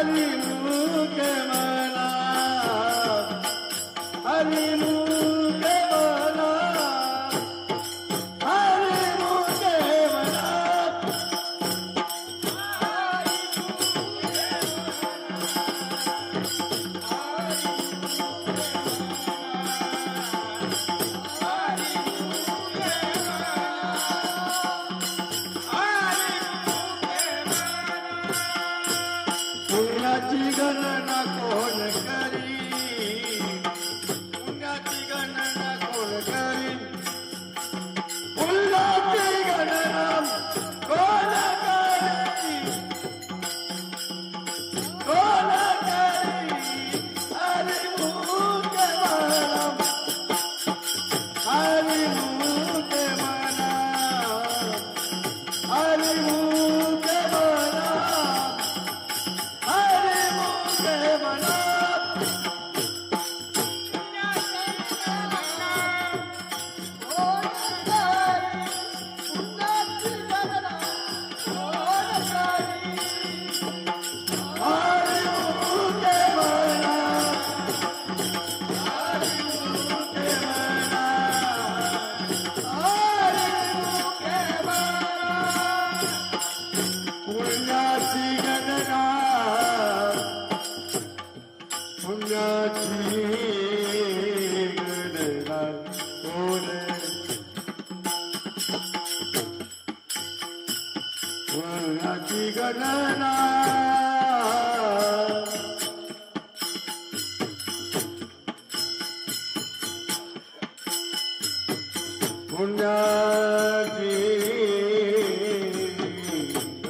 हरिमुख म्हणा हरिमुख म्हणा हरिमुख म्हणा पुण्याची गणना कोण करी पुण्याची गणना कोण करी पुण्याची गणना कोण करी कोण करी हरिमुख म्हणा हरिमुख म्हणा हरिमुख म्हणा हरिमुख म्हणा हरिमुख म्हणा हरिमुख म्हणा हरिमुख म्हणा पुण्याची गणना पुण्याची गणना कोण पुण्याची गणना पुण्याची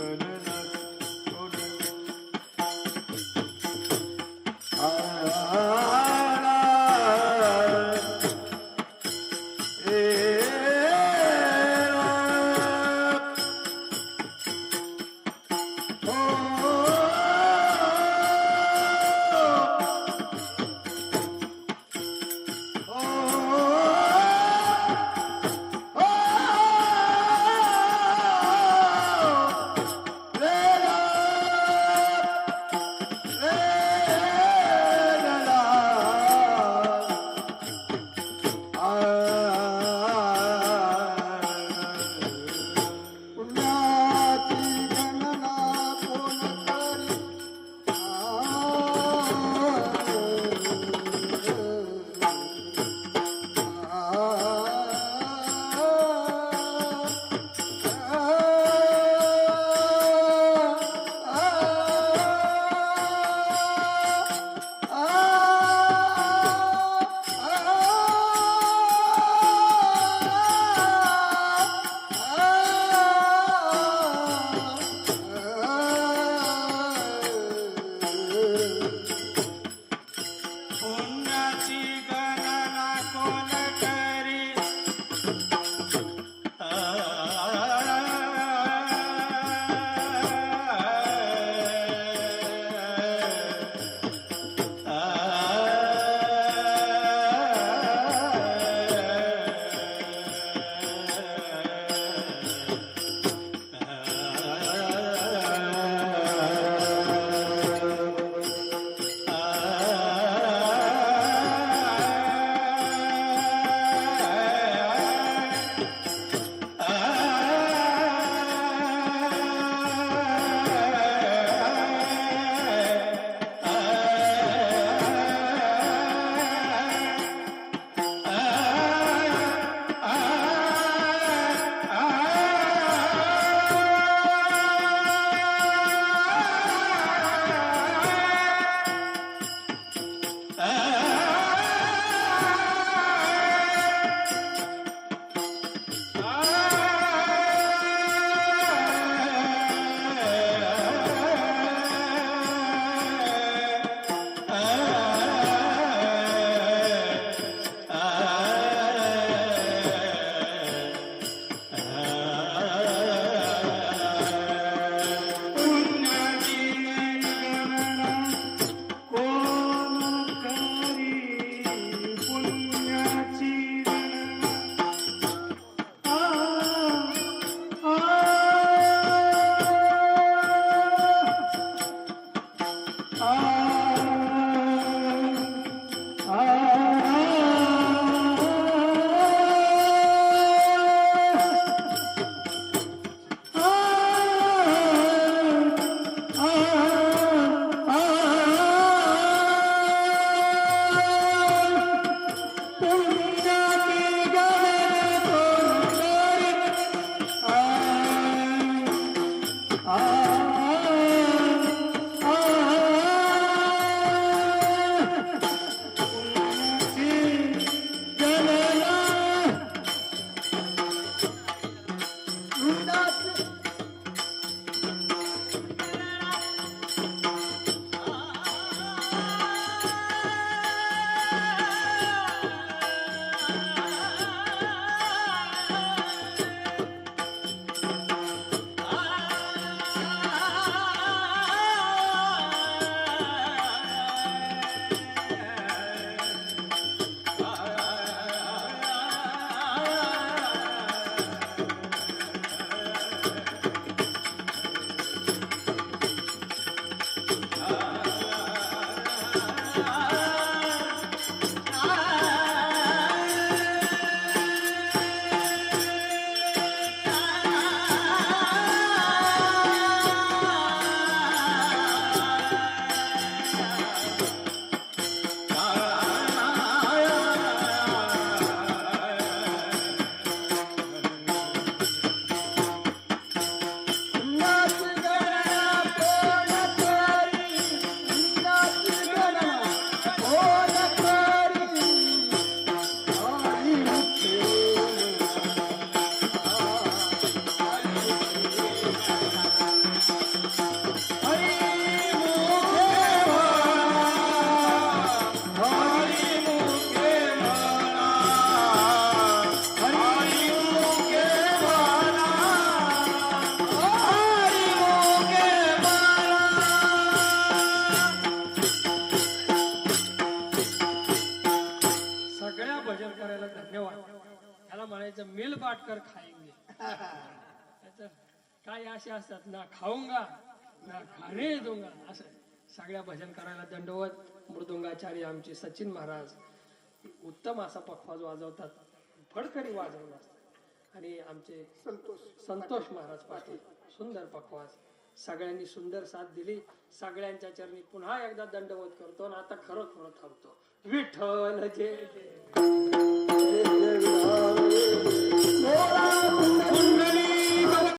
गणना कोण Oh म्हणायचं मिल बाटकर खाएंगे. नाहीतर काही असे असतात ना खाऊंगा ना खाणे दूंगा असं. सगळ्या भजन करायला दंडवत. मृदुंगाचार्य आमचे सचिन महाराज उत्तम असा पखवाज वाजवतात, फडकरी वाजवलं असतात. आणि आमचे संतोष महाराज पाटील सुंदर पखवाज. सगळ्यांनी सुंदर साथ दिली. सगळ्यांच्या चरणी पुन्हा एकदा दंडवत करतो आणि आता खरं थोडं थांबतो. विठ्ठल जय जय.